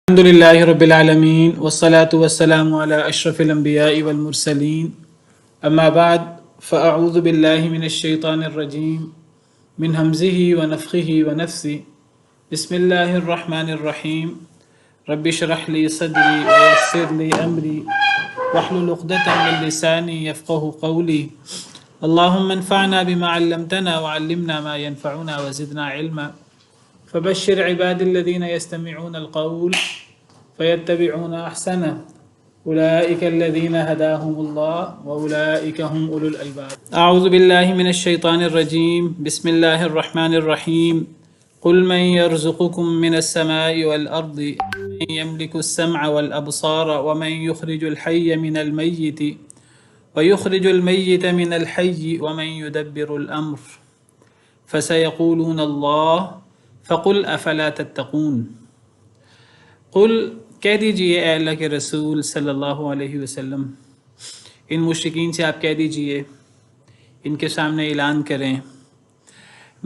الحمد لله رب العالمين والصلاة والسلام على أشرف الأنبياء والمرسلين أما بعد فأعوذ بالله من الشيطان الرجيم من همزه ونفخه ونفثه بسم الله الرحمن الرحيم رب اشرح لي صدري ويسر لي أمري واحلل عقدة من لساني يفقه قولي اللهم انفعنا بما علمتنا وعلمنا ما ينفعنا وزدنا علما فبشر عباد الذين يستمعون القول فيتبعون أحسنه أولئك الذين هداهم الله وأولئك هم أولو الألباب أعوذ بالله من الشيطان الرجيم بسم الله الرحمن الرحيم قل من يرزقكم من السماء والأرض من يملك السمع والأبصار ومن يخرج الحي من الميت ويخرج الميت من الحي ومن يدبر الأمر فسيقولون الله فقل افلا تتقون قل کہہ دیجئے اے اللہ کے رسول صلی اللہ علیہ وسلم، ان مشرکین سے آپ کہہ دیجئے، ان کے سامنے اعلان کریں،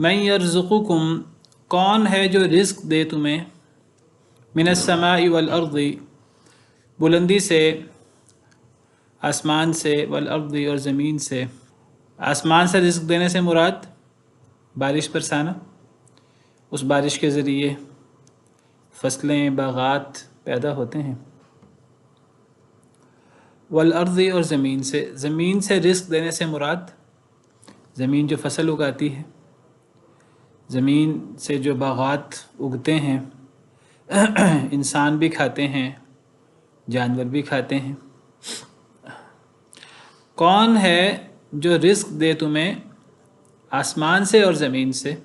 من یرزقکم، کون ہے جو رزق دے تمہیں، من السماء والارض، بلندی سے، آسمان سے، والارض اور زمین سے۔ آسمان سے رزق دینے سے مراد بارش برسانا، اس بارش کے ذریعے فصلیں، باغات پیدا ہوتے ہیں۔ والارض، اور زمین سے، زمین سے رزق دینے سے مراد زمین جو فصل اگاتی ہے، زمین سے جو باغات اگتے ہیں، انسان بھی کھاتے ہیں، جانور بھی کھاتے ہیں۔ کون ہے جو رزق دے تمہیں آسمان سے اور زمین سے؟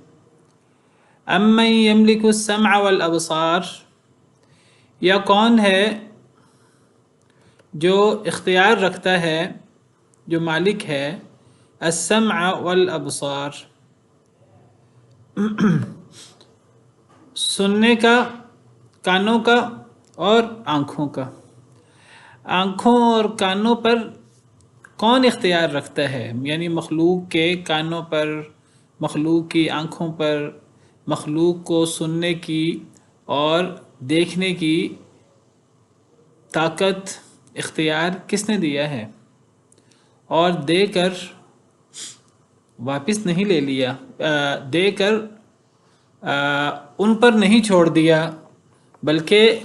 امن یملک السمع والابصار، یا کون ہے جو اختیار رکھتا ہے، جو مالک ہے السمع والابصار، سننے کا، کانوں کا اور آنکھوں کا۔ آنکھوں اور کانوں پر کون اختیار رکھتا ہے؟ یعنی مخلوق کے کانوں پر، مخلوق کی آنکھوں پر، مخلوق کو سننے کی اور دیکھنے کی طاقت، اختیار کس نے دیا ہے؟ اور دے کر واپس نہیں لے لیا، دے کر ان پر نہیں چھوڑ دیا، بلکہ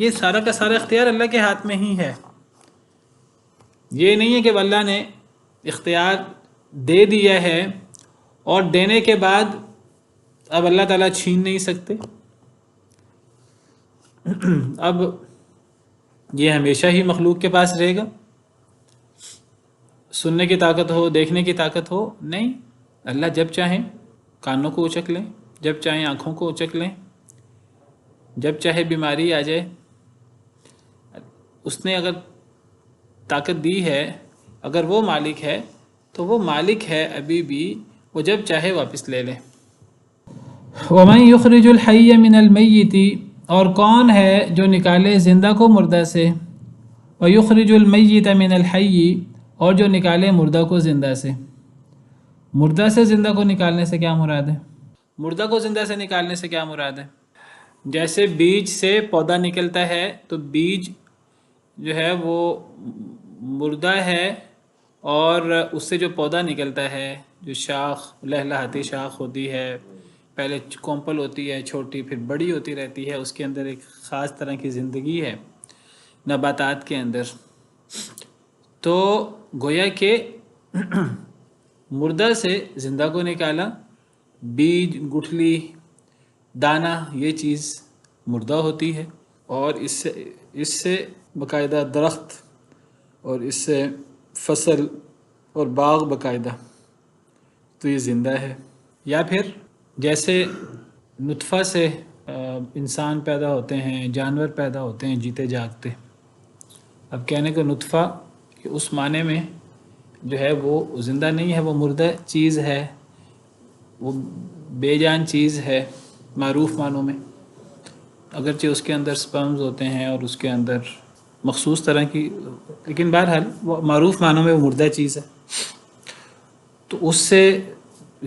یہ سارا کا سارا اختیار اللہ کے ہاتھ میں ہی ہے۔ یہ نہیں ہے کہ اللہ نے اختیار دے دیا ہے اور دینے کے بعد اب اللہ تعالیٰ چھین نہیں سکتے، اب یہ ہمیشہ ہی مخلوق کے پاس رہے گا، سننے کی طاقت ہو، دیکھنے کی طاقت ہو؟ نہیں، اللہ جب چاہیں کانوں کو اچک لیں، جب چاہیں آنکھوں کو اچک لیں، جب چاہے بیماری آ جائے، اس نے اگر طاقت دی ہے، اگر وہ مالک ہے تو وہ مالک ہے ابھی بھی، وہ جب چاہے واپس لے لے۔ وَمَن يُخْرِجُ الْحَيَّ مِنَ الْمَيِّتِ، اور کون ہے جو نکالے زندہ کو مردہ سے، وَيُخْرِجُ الْمَيِّتَ مِنَ الْحَيِّ، اور جو نکالے مردہ کو زندہ سے۔ مردہ سے زندہ کو نکالنے سے کیا مراد ہے؟ مردہ کو زندہ سے نکالنے سے کیا مراد ہے؟ جیسے بیج سے پودا نکلتا ہے تو بیج جو ہے وہ مردہ ہے، اور اس سے جو پودا نکلتا ہے، جو شاخ، لہلہاتی شاخ ہوتی ہے، پہلے کومپل ہوتی ہے چھوٹی، پھر بڑی ہوتی رہتی ہے، اس کے اندر ایک خاص طرح کی زندگی ہے نباتات کے اندر۔ تو گویا کہ مردہ سے زندہ کو نکالا، بیج، گٹھلی، دانہ، یہ چیز مردہ ہوتی ہے، اور اس سے باقاعدہ درخت، اور اس سے فصل اور باغ باقاعدہ، تو یہ زندہ ہے۔ یا پھر جیسے نطفہ سے انسان پیدا ہوتے ہیں، جانور پیدا ہوتے ہیں جیتے جاگتے، اب کہنے کو نطفہ کہ اس معنی میں جو ہے وہ زندہ نہیں ہے، وہ مردہ چیز ہے، وہ بے جان چیز ہے معروف معنوں میں، اگرچہ اس کے اندر سپرمز ہوتے ہیں اور اس کے اندر مخصوص طرح کی، لیکن بہرحال وہ معروف معنوں میں وہ مردہ چیز ہے۔ تو اس سے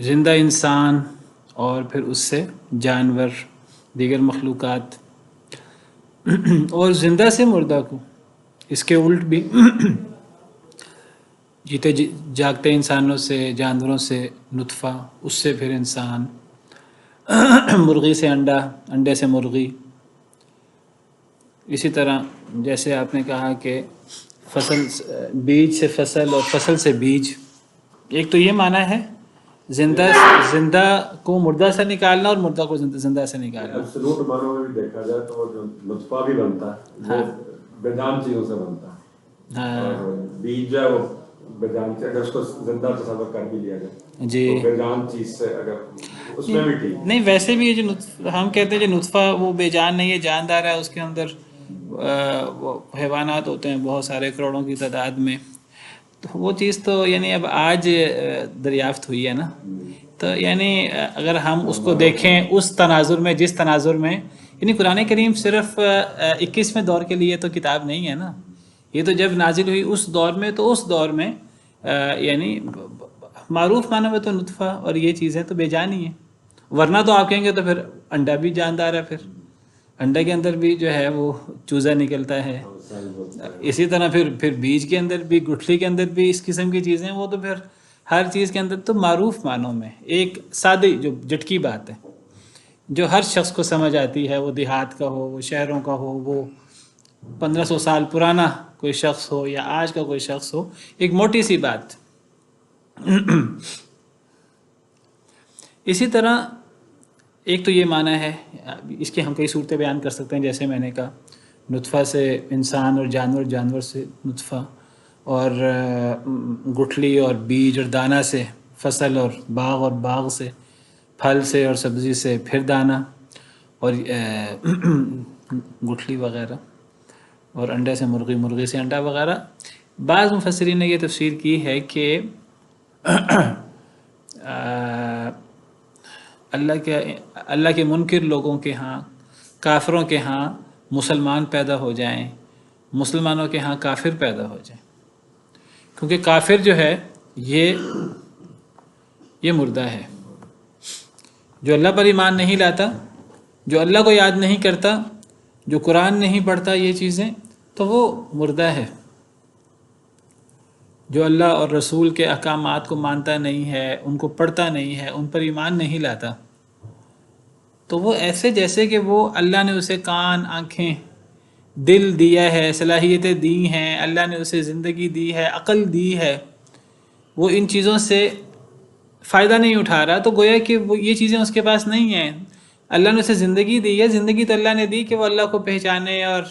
زندہ انسان، اور پھر اس سے جانور، دیگر مخلوقات، اور زندہ سے مردہ کو، اس کے الٹ بھی جیتے جاگتے انسانوں سے، جانوروں سے نطفہ، اس سے پھر انسان، مرغی سے انڈا، انڈے سے مرغی. اسی طرح جیسے آپ نے کہا کہ فصل، بیج سے فصل اور فصل سے بیج، ایک تو یہ معنی ہے زندہ کو مردہ سے نکالنا اور مردہ کو زندہ سے نکالنا. ایبسولوٹ معنوں میں بھی دیکھا جائے تو جو نطفہ بھی بنتا ہے وہ بے جان چیزوں سے بنتا ہے، اور بیج جو ہے وہ بے جان سے، اگر اس کو زندہ تصور کر بھی لیا جائے جی تو بے جان چیز سے، اگر اس میں بھی ٹھیک نہیں. ویسے بھی یہ جو ہم کہتے ہیں جو نطفہ وہ بے جان نہیں ہے، جاندار ہے، اس کے اندر وہ حیوانات ہوتے ہیں بہت سارے، کروڑوں کی تعداد میں. تو وہ چیز تو یعنی اب آج دریافت ہوئی ہے نا. تو یعنی اگر ہم اس کو دیکھیں اس تناظر میں، جس تناظر میں، یعنی قرآن کریم صرف 21ویں دور کے لیے تو کتاب نہیں ہے نا. یہ تو جب نازل ہوئی اس دور میں، تو اس دور میں یعنی معروف معنی میں تو نطفہ اور یہ چیزیں تو بے جان ہی ہیں. ورنہ تو آپ کہیں گے تو پھر انڈا بھی جاندار ہے، پھر انڈے کے اندر بھی جو ہے وہ چوزا نکلتا ہے. اسی طرح پھر بیج کے اندر بھی، گٹھلی کے اندر بھی اس قسم کی چیزیں، وہ تو پھر ہر چیز کے اندر تو معروف معنوں میں ایک سادی جو جٹکی بات ہے جو ہر شخص کو سمجھ آتی ہے، وہ دیہات کا ہو، وہ شہروں کا ہو، وہ 1500 سال پرانا کوئی شخص ہو یا آج کا کوئی شخص ہو، ایک موٹی سی بات. اسی طرح ایک تو یہ معنی ہے، اس کے ہم کئی صورتیں بیان کر سکتے ہیں، جیسے میں نے کہا نطفہ سے انسان اور جانور، جانور سے نطفہ، اور گٹھلی اور بیج اور دانہ سے فصل، اور باغ سے پھل سے اور سبزی سے پھر دانہ اور گٹھلی وغیرہ، اور انڈے سے مرغی، مرغی سے انڈا وغیرہ. بعض مفسرین نے یہ تفسیر کی ہے کہ اللہ کے منکر لوگوں کے ہاں، کافروں کے ہاں مسلمان پیدا ہو جائیں، مسلمانوں کے ہاں کافر پیدا ہو جائیں. کیونکہ کافر جو ہے یہ مردہ ہے، جو اللہ پر ایمان نہیں لاتا، جو اللہ کو یاد نہیں کرتا، جو قرآن نہیں پڑھتا، یہ چیزیں تو وہ مردہ ہے. جو اللہ اور رسول کے احکامات کو مانتا نہیں ہے، ان کو پڑھتا نہیں ہے، ان پر ایمان نہیں لاتا، تو وہ ایسے جیسے کہ وہ اللہ نے اسے کان، آنکھیں، دل دیا ہے، صلاحیتیں دی ہیں، اللہ نے اسے زندگی دی ہے، عقل دی ہے، وہ ان چیزوں سے فائدہ نہیں اٹھا رہا، تو گویا کہ وہ یہ چیزیں اس کے پاس نہیں ہیں. اللہ نے اسے زندگی دی ہے، زندگی تو اللہ نے دی کہ وہ اللہ کو پہچانے اور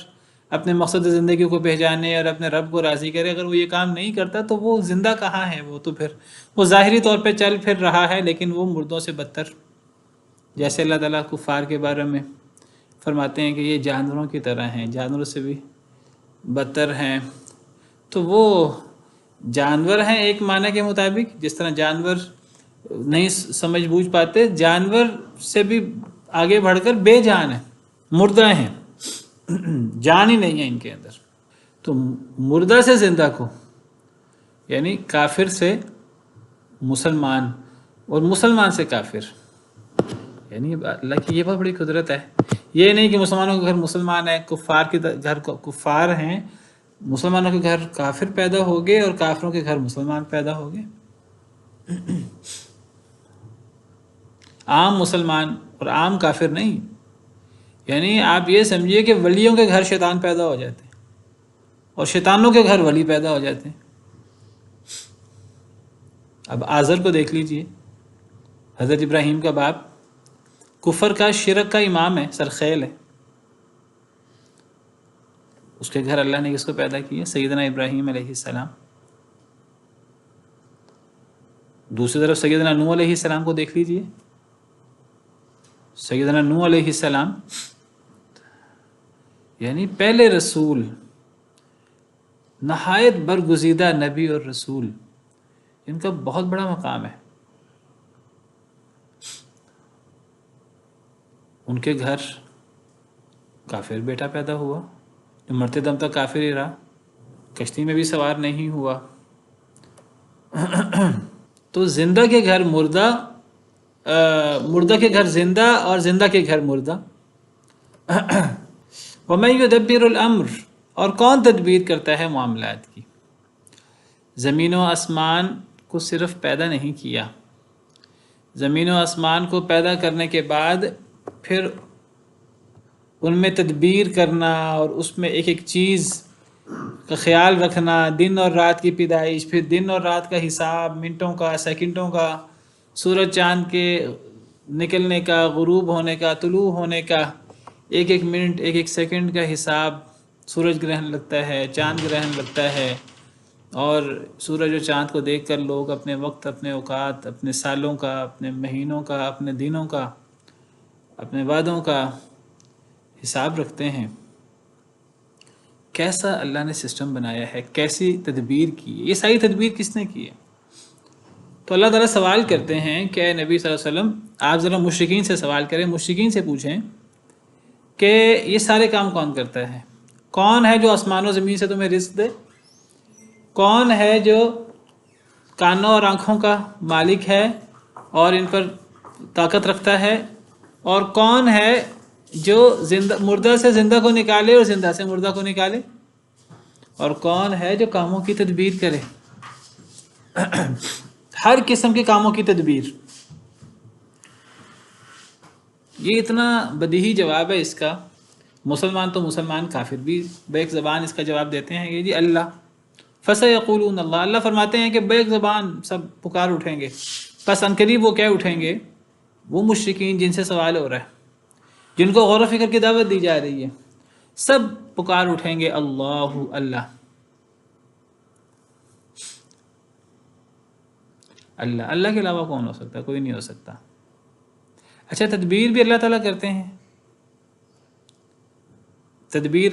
اپنے مقصد زندگی کو پہچانے اور اپنے رب کو راضی کرے. اگر وہ یہ کام نہیں کرتا تو وہ زندہ کہاں ہے؟ وہ تو پھر وہ ظاہری طور پہ چل پھر رہا ہے، لیکن وہ مردوں سے بدتر. جیسے اللہ تعالیٰ کفار کے بارے میں فرماتے ہیں کہ یہ جانوروں کی طرح ہیں، جانوروں سے بھی بدتر ہیں. تو وہ جانور ہیں ایک معنی کے مطابق، جس طرح جانور نہیں سمجھ بوجھ پاتے، جانور سے بھی آگے بڑھ کر بے جان ہیں، مردہ ہیں، جان ہی نہیں ہے ان کے اندر. تو مردہ سے زندہ کو، یعنی کافر سے مسلمان اور مسلمان سے کافر، یعنی اللہ کی یہ بہت بڑی قدرت ہے. یہ نہیں کہ مسلمانوں کے گھر مسلمان ہیں، کفار کے گھر کفار ہیں، مسلمانوں کے گھر کافر پیدا ہو گئے اور کافروں کے گھر مسلمان پیدا ہو گئے. عام مسلمان اور عام کافر نہیں. یعنی آپ یہ سمجھیے کہ ولیوں کے گھر شیطان پیدا ہو جاتے ہیں اور شیطانوں کے گھر ولی پیدا ہو جاتے ہیں. اب آزر کو دیکھ لیجئے، حضرت ابراہیم کا باپ، کفر کا، شرک کا امام ہے، سرخیل ہے. اس کے گھر اللہ نے کس کو پیدا کیا؟ سیدنا ابراہیم علیہ السلام. دوسری طرف سیدنا نوح علیہ السلام کو دیکھ لیجئے. سیدنا نوح علیہ السلام یعنی پہلے رسول، نہایت برگزیدہ نبی اور رسول، ان کا بہت بڑا مقام ہے. ان کے گھر کافر بیٹا پیدا ہوا جو مرتے دم تک کافر ہی رہا، کشتی میں بھی سوار نہیں ہوا. تو زندہ کے گھر مردہ، مردہ کے گھر زندہ اور زندہ کے گھر مردہ. وَمَن يُدَبِّرُ الْأَمْرَ، اور کون تدبیر کرتا ہے معاملات کی. زمین و آسمان کو صرف پیدا نہیں کیا، زمین و آسمان کو پیدا کرنے کے بعد پھر ان میں تدبیر کرنا اور اس میں ایک ایک چیز کا خیال رکھنا، دن اور رات کی پیدائش، پھر دن اور رات کا حساب، منٹوں کا، سیکنڈوں کا، سورج چاند کے نکلنے کا، غروب ہونے کا، طلوع ہونے کا، ایک ایک منٹ، ایک ایک سیکنڈ کا حساب. سورج گرہن لگتا ہے، چاند گرہن لگتا ہے، اور سورج اور چاند کو دیکھ کر لوگ اپنے وقت، اپنے اوقات، اپنے سالوں کا، اپنے مہینوں کا، اپنے دنوں کا، اپنے وعدوں کا حساب رکھتے ہیں. کیسا اللہ نے سسٹم بنایا ہے، کیسی تدبیر کی ہے، یہ ساری تدبیر کس نے کی ہے؟ تو اللہ تعالیٰ سوال کرتے ہیں کہ اے نبی صلی اللہ علیہ وسلم، آپ ذرا مشرکین سے سوال کریں، مشرکین سے پوچھیں کہ یہ سارے کام کون کرتا ہے؟ کون ہے جو آسمان و زمین سے تمہیں رزق دے؟ کون ہے جو کانوں اور آنکھوں کا مالک ہے اور ان پر طاقت رکھتا ہے؟ اور کون ہے جو مردہ سے زندہ کو نکالے اور زندہ سے مردہ کو نکالے؟ اور کون ہے جو کاموں کی تدبیر کرے؟ ہر قسم کے کاموں کی تدبیر. یہ اتنا بدیہی جواب ہے اس کا، مسلمان تو مسلمان، کافر بھی بیک زبان اس کا جواب دیتے ہیں کہ جی اللہ. فَسَيَقُولُونَ اللہ، اللہ فرماتے ہیں کہ بیک زبان سب پکار اٹھیں گے. پس عنقریب وہ کیا اٹھیں گے؟ وہ مشرکین جن سے سوال ہو رہا ہے، جن کو غور و فکر کی دعوت دی جا رہی ہے، سب پکار اٹھیں گے اللہ اللہ اللہ. اللہ کے علاوہ کون ہو سکتا ہے؟ کوئی نہیں ہو سکتا. اچھا، تدبیر بھی اللہ تعالیٰ کرتے ہیں. تدبیر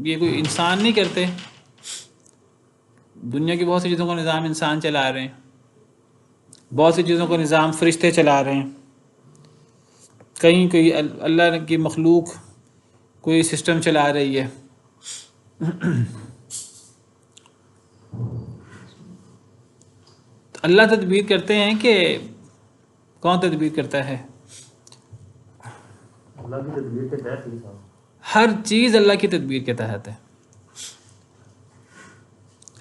یہ کوئی انسان نہیں کرتے. دنیا کی بہت سی چیزوں کا نظام انسان چلا رہے ہیں، بہت سی چیزوں کا نظام فرشتے چلا رہے ہیں، کہیں کوئی اللہ کی مخلوق کوئی سسٹم چلا رہی ہے. اللہ تدبیر کرتے ہیں کہ کون تدبیر کرتا ہے؟ اللہ کی تدبیر کے تحت ہی تھا. ہر چیز اللہ کی تدبیر کے تحت ہے.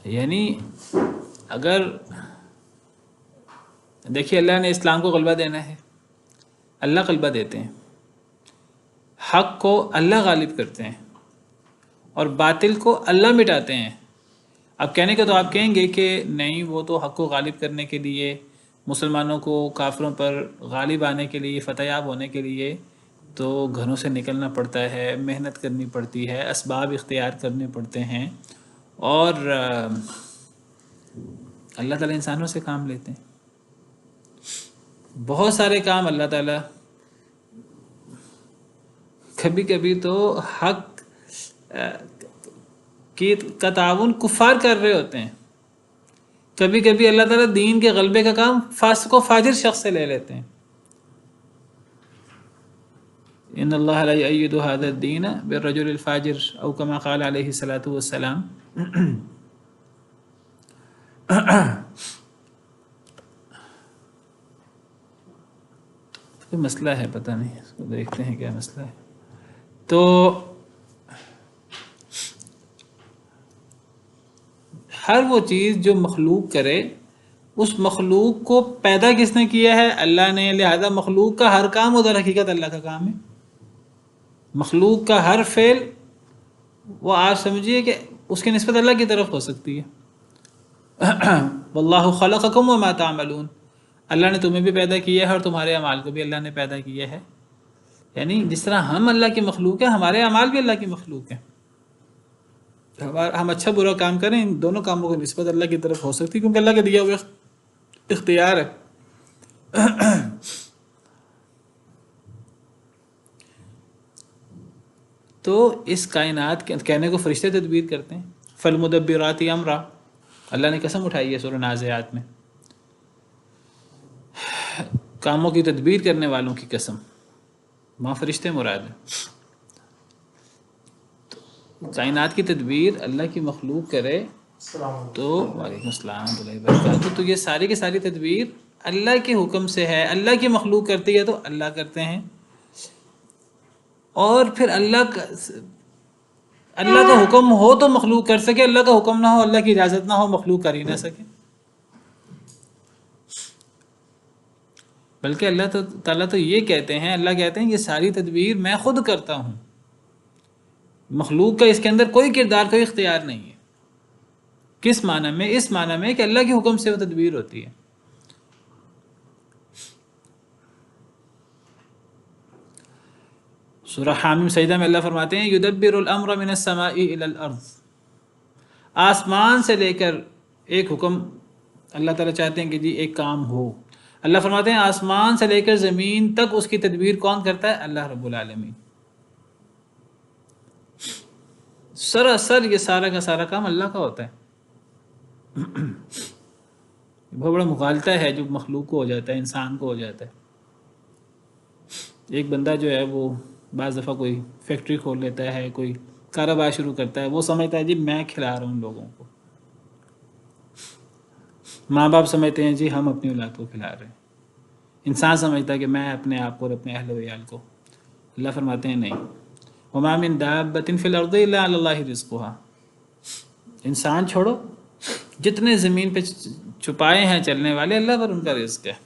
یعنی اگر دیکھیے، اللہ نے اسلام کو غلبہ دینا ہے، اللہ غلبہ دیتے ہیں. حق کو اللہ غالب کرتے ہیں اور باطل کو اللہ مٹاتے ہیں. اب کہنے کا تو آپ کہیں گے کہ نہیں، وہ تو حق کو غالب کرنے کے لیے، مسلمانوں کو کافروں پر غالب آنے کے لیے، فتح یاب ہونے کے لیے تو گھروں سے نکلنا پڑتا ہے، محنت کرنی پڑتی ہے، اسباب اختیار کرنے پڑتے ہیں، اور اللہ تعالیٰ انسانوں سے کام لیتے ہیں. بہت سارے کام اللہ تعالیٰ کبھی کبھی تو حق کا تعاون کفار کر رہے ہوتے ہیں. کبھی کبھی اللہ تعالیٰ دین کے غلبے کا کام فاسق و فاجر شخص سے لے لیتے ہیں. ان اللہ لا یؤید ھذا الدین بالرجل الفاجر او کما قال علیہ الصلوۃ والسلام. کوئی مسئلہ ہے، پتہ نہیں، اس کو دیکھتے ہیں کیا مسئلہ ہے. تو ہر وہ چیز جو مخلوق کرے، اس مخلوق کو پیدا کس نے کیا ہے؟ اللہ نے. لہذا مخلوق کا ہر کام ادھر حقیقت اللہ کا کام ہے. مخلوق کا ہر فعل وہ آپ سمجھیے کہ اس کی نسبت اللہ کی طرف ہو سکتی ہے. واللہ خلقکم وما تعملون، اللہ نے تمہیں بھی پیدا کیا ہے اور تمہارے اعمال کو بھی اللہ نے پیدا کیا ہے. یعنی جس طرح ہم اللہ کی مخلوق ہیں، ہمارے اعمال بھی اللہ کی مخلوق ہیں. ہم اچھا برا کام کریں، ان دونوں کاموں کی نسبت اللہ کی طرف ہو سکتی ہے، کیونکہ اللہ کا دیا ہوا اختیار ہے. تو اس کائنات کے کہنے کو فرشتے تدبیر کرتے ہیں. فالمدبرات امرا، اللہ نے قسم اٹھائی ہے سورہ نازعات میں، کاموں کی تدبیر کرنے والوں کی قسم. وہاں فرشتے مراد ہیں. کائنات کی تدبیر اللہ کی مخلوق کرے تو وعلیکم السلام ورحمۃ اللہ وبرکاتہ. تو یہ ساری کی ساری تدبیر اللہ کے حکم سے ہے. اللہ کی مخلوق کرتی ہے تو اللہ کرتے ہیں. اور پھر اللہ اللہ کا حکم ہو تو مخلوق کر سکے، اللہ کا حکم نہ ہو، اللہ کی اجازت نہ ہو، مخلوق کر ہی نہ سکے۔ بلکہ اللہ تعالیٰ تو یہ کہتے ہیں، اللہ کہتے ہیں یہ ساری تدبیر میں خود کرتا ہوں، مخلوق کا اس کے اندر کوئی کردار، کوئی اختیار نہیں ہے۔ کس معنی میں؟ اس معنی میں کہ اللہ کے حکم سے وہ تدبیر ہوتی ہے۔ سورہ حامیم سجدہ میں اللہ فرماتے ہیں یدبر الامر من السماء الى الارض، آسمان سے لے کر ایک حکم اللہ تعالیٰ چاہتے ہیں کہ جی ایک کام ہو، اللہ فرماتے ہیں آسمان سے لے کر زمین تک اس کی تدبیر کون کرتا ہے؟ اللہ رب العالمین۔ سراسر یہ سارا کا سارا کام اللہ کا ہوتا ہے۔ بہت بڑا مغالطہ ہے جو مخلوق کو ہو جاتا ہے، انسان کو ہو جاتا ہے۔ ایک بندہ جو ہے وہ بعض دفعہ کوئی فیکٹری کھول لیتا ہے، کوئی کاروبار شروع کرتا ہے، وہ سمجھتا ہے جی میں کھلا رہا ہوں لوگوں کو۔ ماں باپ سمجھتے ہیں جی ہم اپنی اولاد کو کھلا رہے ہیں، انسان سمجھتا ہے کہ میں اپنے آپ کو اور اپنے اہل و عیال کو۔ اللہ فرماتے ہیں نہیں، وما من دابۃ فی الارض الا علی اللہ رزقها، انسان چھوڑو، جتنے زمین پہ چھپائے ہیں چلنے والے، اللہ پر ان کا رزق ہے۔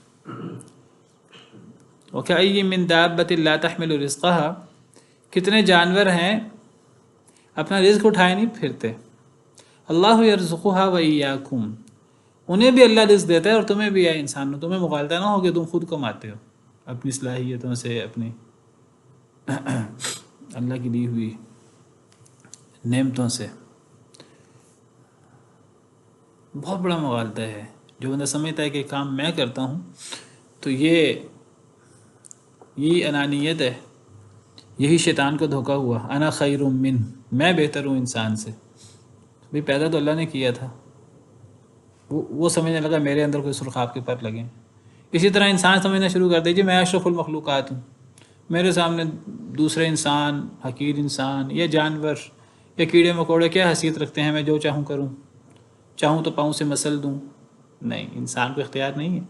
وَكَأَيٍّ مِّن دَابَّةٍ لَا تَحْمِلُ رِزْقَهَا، کتنے جانور ہیں اپنا رزق اٹھائے نہیں پھرتے۔ اللہ يَرْزُقُهَا وَإِيَّاكُمْ، انہیں بھی اللہ رزق دیتا ہے اور تمہیں بھی ہے انسانوں، تمہیں مغالطہ نہ ہو کہ تم خود کماتے ہو اپنی صلاحیتوں سے، اپنی اللہ کی دی ہوئی نعمتوں سے۔ بہت بڑا مغالطہ ہے جو بندہ سمجھتا ہے کہ کام میں کرتا ہوں تو یہ انانیت ہے، یہی شیطان کو دھوکا ہوا۔ انا خیر من، میں بہتر ہوں انسان سے۔ بھی پیدا تو اللہ نے کیا تھا، وہ سمجھنے لگا میرے اندر کوئی سرخاب کے پر لگیں۔ اسی طرح انسان سمجھنا شروع کر دے جی میں اشرف المخلوقات ہوں، میرے سامنے دوسرے انسان، حقیر انسان یا جانور یا کیڑے مکوڑے کیا حیثیت رکھتے ہیں، میں جو چاہوں کروں، چاہوں تو پاؤں سے مسل دوں۔ نہیں، انسان کو اختیار نہیں ہے۔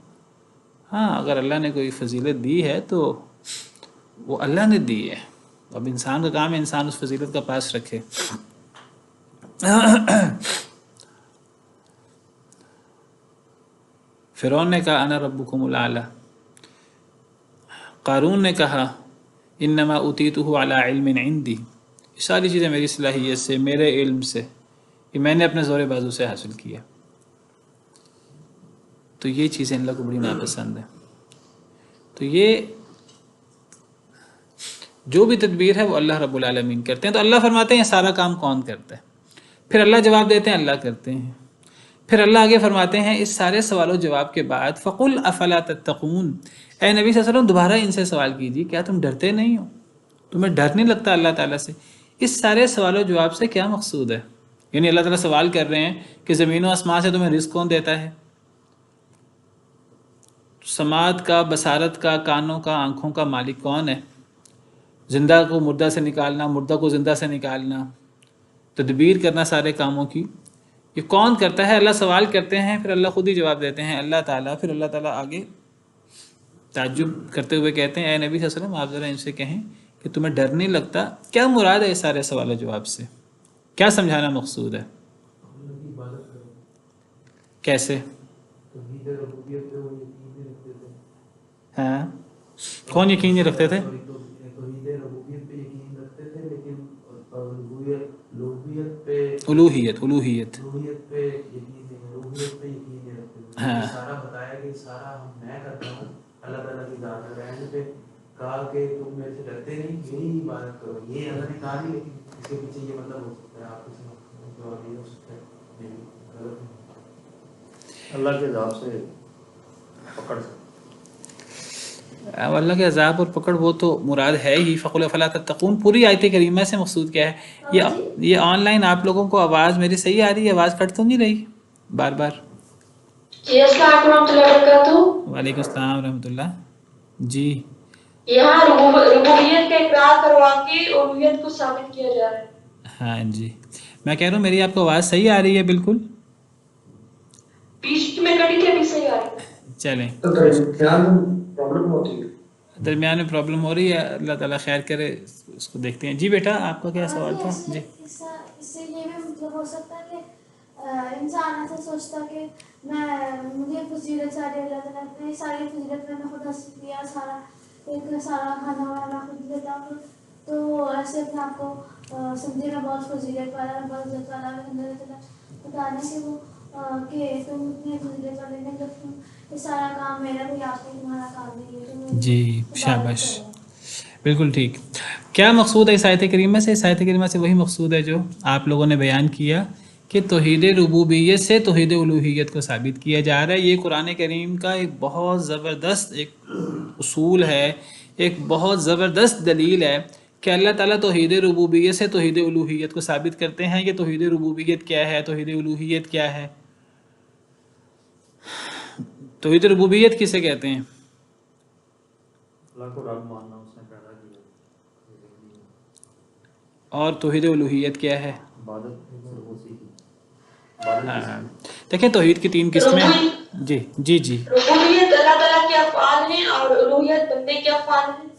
ہاں اگر اللہ نے کوئی فضیلت دی ہے تو وہ اللہ نے دی ہے، اب انسان کا کام ہے انسان اس فضیلت کا پاس رکھے۔ فرعون نے کہا انا ربکم الاعلی، قارون نے کہا انما اوتیتہ علی علم عندی، یہ ساری چیزیں میری صلاحیت سے، میرے علم سے، یہ میں نے اپنے زور بازو سے حاصل کیا۔ تو یہ چیزیں اللہ کو بڑی ناپسند ہیں۔ تو یہ جو بھی تدبیر ہے وہ اللہ رب العالمین کرتے ہیں۔ تو اللہ فرماتے ہیں سارا کام کون کرتا ہے؟ پھر اللہ جواب دیتے ہیں اللہ کرتے ہیں۔ پھر اللہ آگے فرماتے ہیں اس سارے سوال و جواب کے بعد فَقُلْ أَفَلَا تَتَّقُونَ، اے نبی صلی اللہ علیہ وسلم دوبارہ ان سے سوال کیجیے، کیا تم ڈرتے نہیں ہو؟ تمہیں ڈر نہیں لگتا اللہ تعالیٰ سے؟ اس سارے سوال و جواب سے کیا مقصود ہے؟ یعنی اللہ تعالیٰ سوال کر رہے ہیں کہ زمین و آسمان سے تمہیں رزق کون دیتا ہے؟ سماعت کا، بصارت کا، کانوں کا، آنکھوں کا مالک کون ہے؟ زندہ کو مردہ سے نکالنا، مردہ کو زندہ سے نکالنا، تدبیر کرنا سارے کاموں کی، یہ کون کرتا ہے؟ اللہ سوال کرتے ہیں، پھر اللہ خود ہی جواب دیتے ہیں اللہ تعالیٰ۔ پھر اللہ تعالیٰ آگے تعجب کرتے ہوئے کہتے ہیں اے نبی صلی اللہ علیہ وسلم آپ ذرا ان سے کہیں کہ تمہیں ڈر نہیں لگتا؟ کیا مراد ہے اس سارے سوال و جواب سے؟ کیا سمجھانا مقصود ہے؟ کیسے؟ ہاں کون یقین نہیں رکھتے تھے؟ الوہیت ہاں اللہ تعالیٰ کی ذات ہے، رہنے پہ کہا کہ تم میرے سے ڈرتے نہیں، یہی عبادت کرو، یہ اللہ نے کہا نہیں، لیکن اس کے پیچھے یہ مطلب ہو سکتا ہے، آپ کسی جواب نہیں ہو سکتا ہے، اللہ کے عذاب سے پکڑ سکتا، اللہ کے عذاب اور پکڑ وہ تو مراد ہے ہی۔ فَقُلْ أَفَلَا تَتَّقُونَ پوری آیت کریمہ سے مقصود کیا ہے؟ یہ آن لائن آپ لوگوں کو آواز میری صحیح آ رہی ہے؟ آواز کٹ تو نہیں رہی بار بار؟ السلام علیکم ورحمۃ اللہ وبرکاتہ۔ وعلیکم السلام ورحمۃ اللہ۔ جی یہاں ربوبیت کا اقرار کروا کے الوہیت کو ثابت کیا جا رہا ہے۔ ہاں جی میں کہہ رہا ہوں میری آپ کو آواز صحیح آ رہی ہے بالکل؟ بیچ میں کٹی تھی، ابھی صحیح آ رہی ہے۔ چلیں تو خیال پرابلم ہوتی ہے۔ درمیان میں پرابلم ہو رہی ہے، اللہ تعالیٰ خیر کرے، اس کو دیکھتے ہیں۔ جی بیٹا آپ کا کیا سوال تھا؟ جی اس سے یہ بھی مطلب ہو سکتا ہے کہ انسان ایسا سوچتا کہ مجھے فضیلت ساری اللہ تعالیٰ نے ساری فضیلت میں خود حاصل کیا، سارا کھانا وانا خود لیتا ہوں، تو ایسے اپنے آپ کو سمجھے گا بہت فضیلت والا، بہت عزت والا، اللہ تعالیٰ بتانا کہ وہ کہ تم اتنے فضیلت والے میں جب تم یہ سارا کام میرا بھی آپ کو تمہارا کام نہیں ہے۔ جی شاباش، بالکل ٹھیک۔ کیا مقصود ہے اس آیت کریمہ سے؟ اس آیت کریمہ سے وہی مقصود ہے جو آپ لوگوں نے بیان کیا کہ توحید ربوبیت سے توحید الوہیت کو ثابت کیا جا رہا ہے۔ یہ قرآن کریم کا ایک بہت زبردست ایک اصول ہے، ایک بہت زبردست دلیل ہے کہ اللہ تعالیٰ توحید ربوبیت سے توحید الوہیت کو ثابت کرتے ہیں۔ یہ توحید ربوبیت کیا ہے، توحید الوہیت کیا ہے؟ توحید ربوبیت کسے کہتے ہیں؟ اللہ کو رب ماننا، اس نے پیدا کیا، اور توحید الوہیت کیا ہے؟ عبادت اسی کی۔ دیکھیں توحید کی 3 قسمیں ہیں۔ جی جی جی ربوبیت اللہ تعالیٰ کے افعال ہیں اور الوہیت بندے کے افعال ہیں۔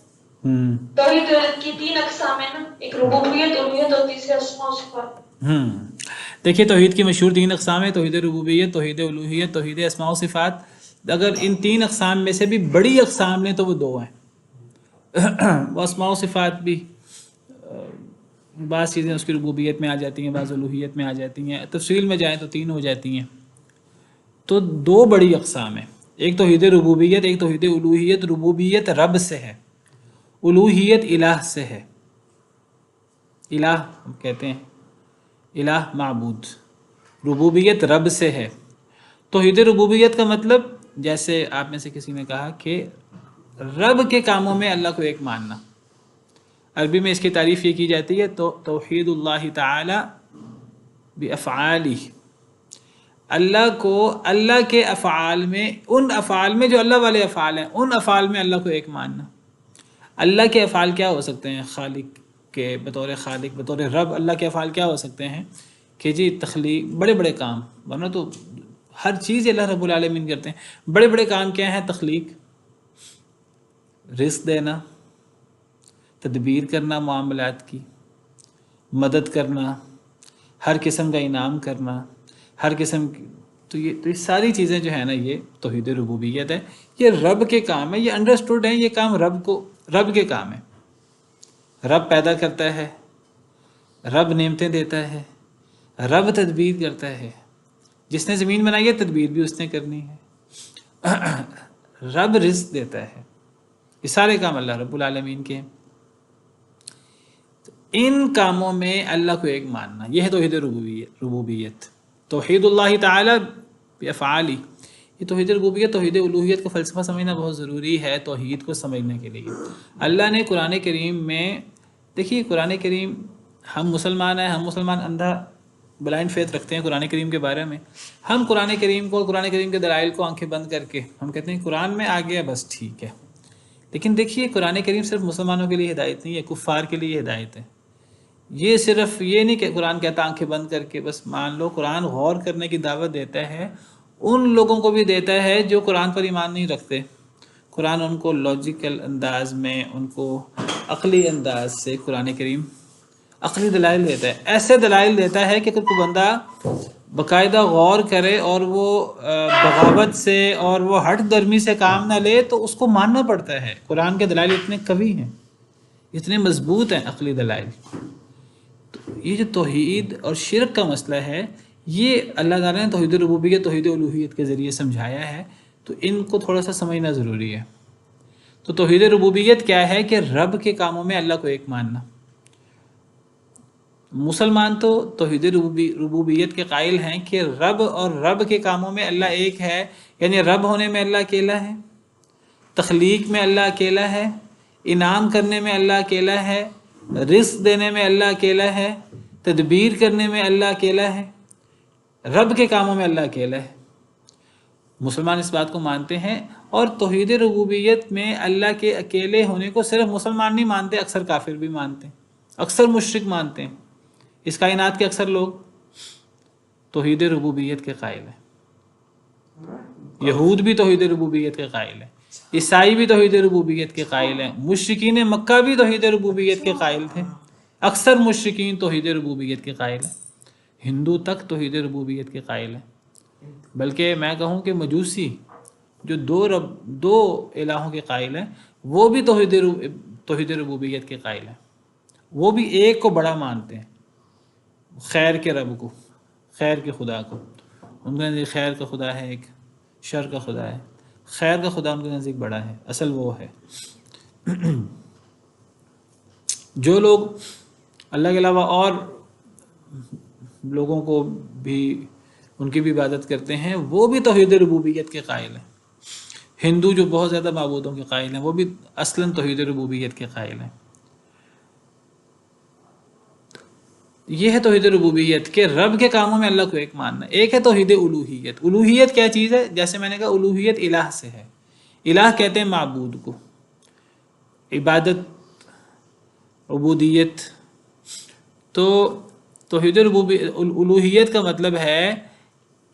توحید کی 3 اقسام ہیں نا، ایک ربوبیت، الوہیت اور تیسرے اسماء و صفات۔ دیکھیے توحید کی مشہور 3 اقسام ہیں، توحید ربوبیت، توحید الوہیت، توحید اسماء و صفات۔ اگر ان 3 اقسام میں سے بھی بڑی اقسام لیں تو وہ 2 ہیں۔ وہ اسماء و صفات بھی بعض چیزیں اس کی ربوبیت میں آ جاتی ہیں، بعض الوہیت میں آ جاتی ہیں، تفصیل میں جائیں تو 3 ہو جاتی ہیں۔ تو 2 بڑی اقسام ہیں، ایک توحید ربوبیت، ایک توحید الوہیت۔ ربوبیت رب سے ہے، الوہیت الہ سے ہے۔ الہ ہم کہتے ہیں الہ معبود، ربوبیت رب سے ہے۔ توحید ربوبیت کا مطلب جیسے آپ میں سے کسی نے کہا کہ رب کے کاموں میں اللہ کو ایک ماننا۔ عربی میں اس کی تعریف یہ کی جاتی ہے تو توحید اللہ تعالی بافعالہ، اللہ کو اللہ کے افعال میں، ان افعال میں جو اللہ والے افعال ہیں، ان افعال میں اللہ کو ایک ماننا۔ اللہ کے افعال کیا ہو سکتے ہیں؟ خالق کے بطور خالق، بطور رب اللہ کے افعال کیا ہو سکتے ہیں کہ جی تخلیق، بڑے بڑے کام، ورنہ تو ہر چیز اللہ رب العالمین کرتے ہیں۔ بڑے بڑے کام کیا ہیں؟ تخلیق، رزق دینا، تدبیر کرنا معاملات کی، مدد کرنا، ہر قسم کا انعام کرنا، ہر قسم کی، تو یہ ساری چیزیں جو ہیں نا، یہ توحید ربوبیت ہے۔ یہ رب کے کام ہے، یہ انڈرسٹوڈ ہیں، یہ کام رب کے کام ہے۔ رب پیدا کرتا ہے، رب نعمتیں دیتا ہے، رب تدبیر کرتا ہے۔ جس نے زمین بنائی ہے تدبیر بھی اس نے کرنی ہے۔ رب رزق دیتا ہے، یہ سارے کام اللہ رب العالمین کے ہیں۔ ان کاموں میں اللہ کو ایک ماننا، یہ ہے توحید ربوبیت۔ توحید اللہ تعالی بافعالہ، یہ توحید ربوبیت، توحید الوہیت کا فلسفہ سمجھنا بہت ضروری ہے توحید کو سمجھنے کے لیے۔ اللہ نے قرآن کریم میں، دیکھیے قرآن کریم، ہم مسلمان ہیں، ہم مسلمان اندھا بلائنڈ فیتھ رکھتے ہیں قرآن کریم کے بارے میں۔ ہم قرآن کریم کو اور قرآن کریم کے دلائل کو آنکھیں بند کر کے ہم کہتے ہیں قرآن میں آ گیا بس ٹھیک ہے۔ لیکن دیکھیے قرآن کریم صرف مسلمانوں کے لیے ہدایت نہیں ہے، کفار کے لیے ہدایت ہے۔ یہ صرف یہ نہیں کہ قرآن کہتا آنکھیں بند کر کے بس مان لو، قرآن غور کرنے کی دعوت دیتا ہے، ان لوگوں کو بھی دیتا ہے جو قرآن پر ایمان نہیں رکھتے۔ قرآن ان کو لاجیکل انداز میں، ان کو عقلی انداز سے قرآن کریم عقلی دلائل دیتا ہے، ایسے دلائل دیتا ہے کہ اگر کوئی بندہ باقاعدہ غور کرے اور وہ بغاوت سے اور وہ ہٹ درمی سے کام نہ لے تو اس کو ماننا پڑتا ہے۔ قرآن کے دلائل اتنے قوی ہیں، اتنے مضبوط ہیں عقلی دلائل۔ یہ جو توحید اور شرک کا مسئلہ ہے، یہ اللہ تعالیٰ نے توحید ربوبیت، توحید الوہیت کے ذریعے سمجھایا ہے، تو ان کو تھوڑا سا سمجھنا ضروری ہے۔ تو توحید ربوبیت کیا ہے کہ رب کے کاموں میں اللہ کو ایک ماننا۔ مسلمان تو توحید ربوبیت کے قائل ہیں کہ رب اور رب کے کاموں میں اللہ ایک ہے، یعنی رب ہونے میں اللہ اکیلا ہے، تخلیق میں اللہ اکیلا ہے، انعام کرنے میں اللہ اکیلا ہے، رزق دینے میں اللہ اکیلا ہے، تدبیر کرنے میں اللہ اکیلا ہے، رب کے کاموں میں اللہ اکیلا ہے۔ مسلمان اس بات کو مانتے ہیں، اور توحید ربوبیت میں اللہ کے اکیلے ہونے کو صرف مسلمان نہیں مانتے، اکثر کافر بھی مانتے ہیں، اکثر مشرک مانتے ہیں۔ اس کائنات کے اکثر لوگ توحید ربوبیت کے قائل ہیں، یہود بھی توحید ربوبیت کے قائل ہیں، عیسائی بھی توحید ربوبیت کے قائل ہیں، مشرکین مکہ بھی توحید ربوبیت کے قائل تھے، اکثر مشرکین توحید ربوبیت کے قائل ہیں، ہندو تک توحید ربوبیت کے قائل ہیں، بلکہ میں کہوں کہ مجوسی جو دو الہوں کے قائل ہیں وہ بھی توحید ربوبیت کے قائل ہیں، وہ بھی ایک کو بڑا مانتے ہیں، خیر کے رب کو، خیر کے خدا کو، ان کے نزدیک خیر کا خدا ہے، ایک شر کا خدا ہے، خیر کا خدا ان کے نزدیک بڑا ہے، اصل وہ ہے۔ جو لوگ اللہ کے علاوہ اور لوگوں کو بھی ان کی بھی عبادت کرتے ہیں وہ بھی توحید ربوبیت کے قائل ہیں، ہندو جو بہت زیادہ معبودوں کے قائل ہیں وہ بھی اصلاً توحید ربوبیت کے قائل ہیں۔ یہ ہے توحید ربوبیت کہ رب کے کاموں میں اللہ کو ایک ماننا۔ ایک ہے توحید الوہیت۔ الوہیت کیا چیز ہے؟ جیسے میں نے کہا الوہیت الہ سے ہے، الہ کہتے ہیں معبود کو، عبادت عبودیت۔ تو توحید الوہیت کا مطلب ہے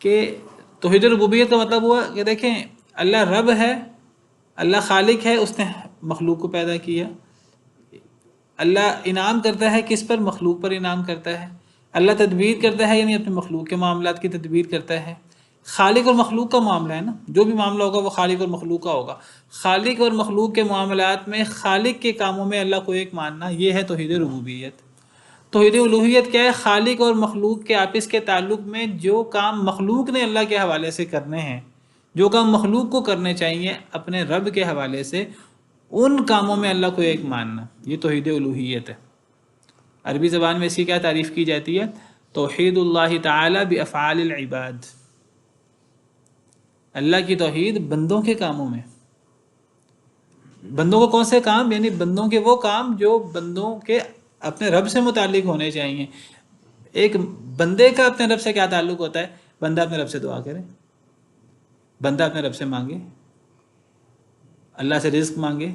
کہ توحید ربوبیت کا مطلب ہوا کہ دیکھیں اللہ رب ہے، اللہ خالق ہے، اس نے مخلوق کو پیدا کیا، اللہ انعام کرتا ہے کس پر؟ مخلوق پر انعام کرتا ہے، اللہ تدبیر کرتا ہے یعنی اپنے مخلوق کے معاملات کی تدبیر کرتا ہے۔ خالق اور مخلوق کا معاملہ ہے نا، جو بھی معاملہ ہوگا وہ خالق اور مخلوق کا ہوگا۔ خالق اور مخلوق کے معاملات میں خالق کے کاموں میں اللہ کو ایک ماننا، یہ ہے توحید ربوبیت۔ توحید الوہیت کیا ہے؟ خالق اور مخلوق کے آپس کے تعلق میں جو کام مخلوق نے اللہ کے حوالے سے کرنے ہیں، جو کام مخلوق کو کرنے چاہیے اپنے رب کے حوالے سے، ان کاموں میں اللہ کو ایک ماننا، یہ توحید الوہیت ہے۔ عربی زبان میں اس کی کیا تعریف کی جاتی ہے؟ توحید اللہ تعالی بافعال العباد، اللہ کی توحید بندوں کے کاموں میں۔ بندوں کو کون سے کام؟ یعنی بندوں کے وہ کام جو بندوں کے اپنے رب سے متعلق ہونے چاہیے۔ ایک بندے کا اپنے رب سے کیا تعلق ہوتا ہے؟ بندہ اپنے رب سے دعا کرے، بندہ اپنے رب سے مانگے، اللہ سے رزق مانگے،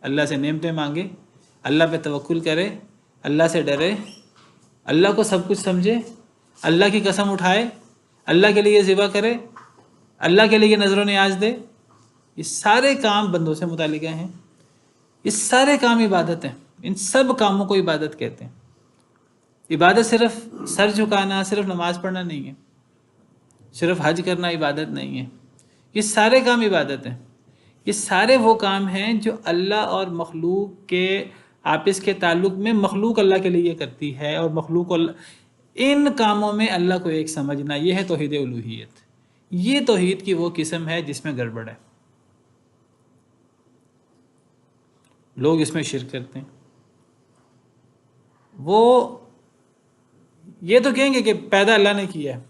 اللہ سے نعمتیں مانگے، اللہ پہ توکل کرے، اللہ سے ڈرے، اللہ کو سب کچھ سمجھے، اللہ کی قسم اٹھائے، اللہ کے لیے ذبح کرے، اللہ کے لیے نظر و نیاز دے۔ یہ سارے کام بندوں سے متعلق ہیں، یہ سارے کام عبادت ہیں، ان سب کاموں کو عبادت کہتے ہیں۔ عبادت صرف سر جھکانا، صرف نماز پڑھنا نہیں ہے، صرف حج کرنا عبادت نہیں ہے، یہ سارے کام عبادت ہیں۔ یہ سارے وہ کام ہیں جو اللہ اور مخلوق کے آپس کے تعلق میں مخلوق اللہ کے لیے کرتی ہے، اور مخلوق ان کاموں میں اللہ کو ایک سمجھنا، یہ ہے توحید الوہیت۔ یہ توحید کی وہ قسم ہے جس میں گڑبڑ ہے، لوگ اس میں شرک کرتے ہیں۔ وہ یہ تو کہیں گے کہ پیدا اللہ نے کیا ہے،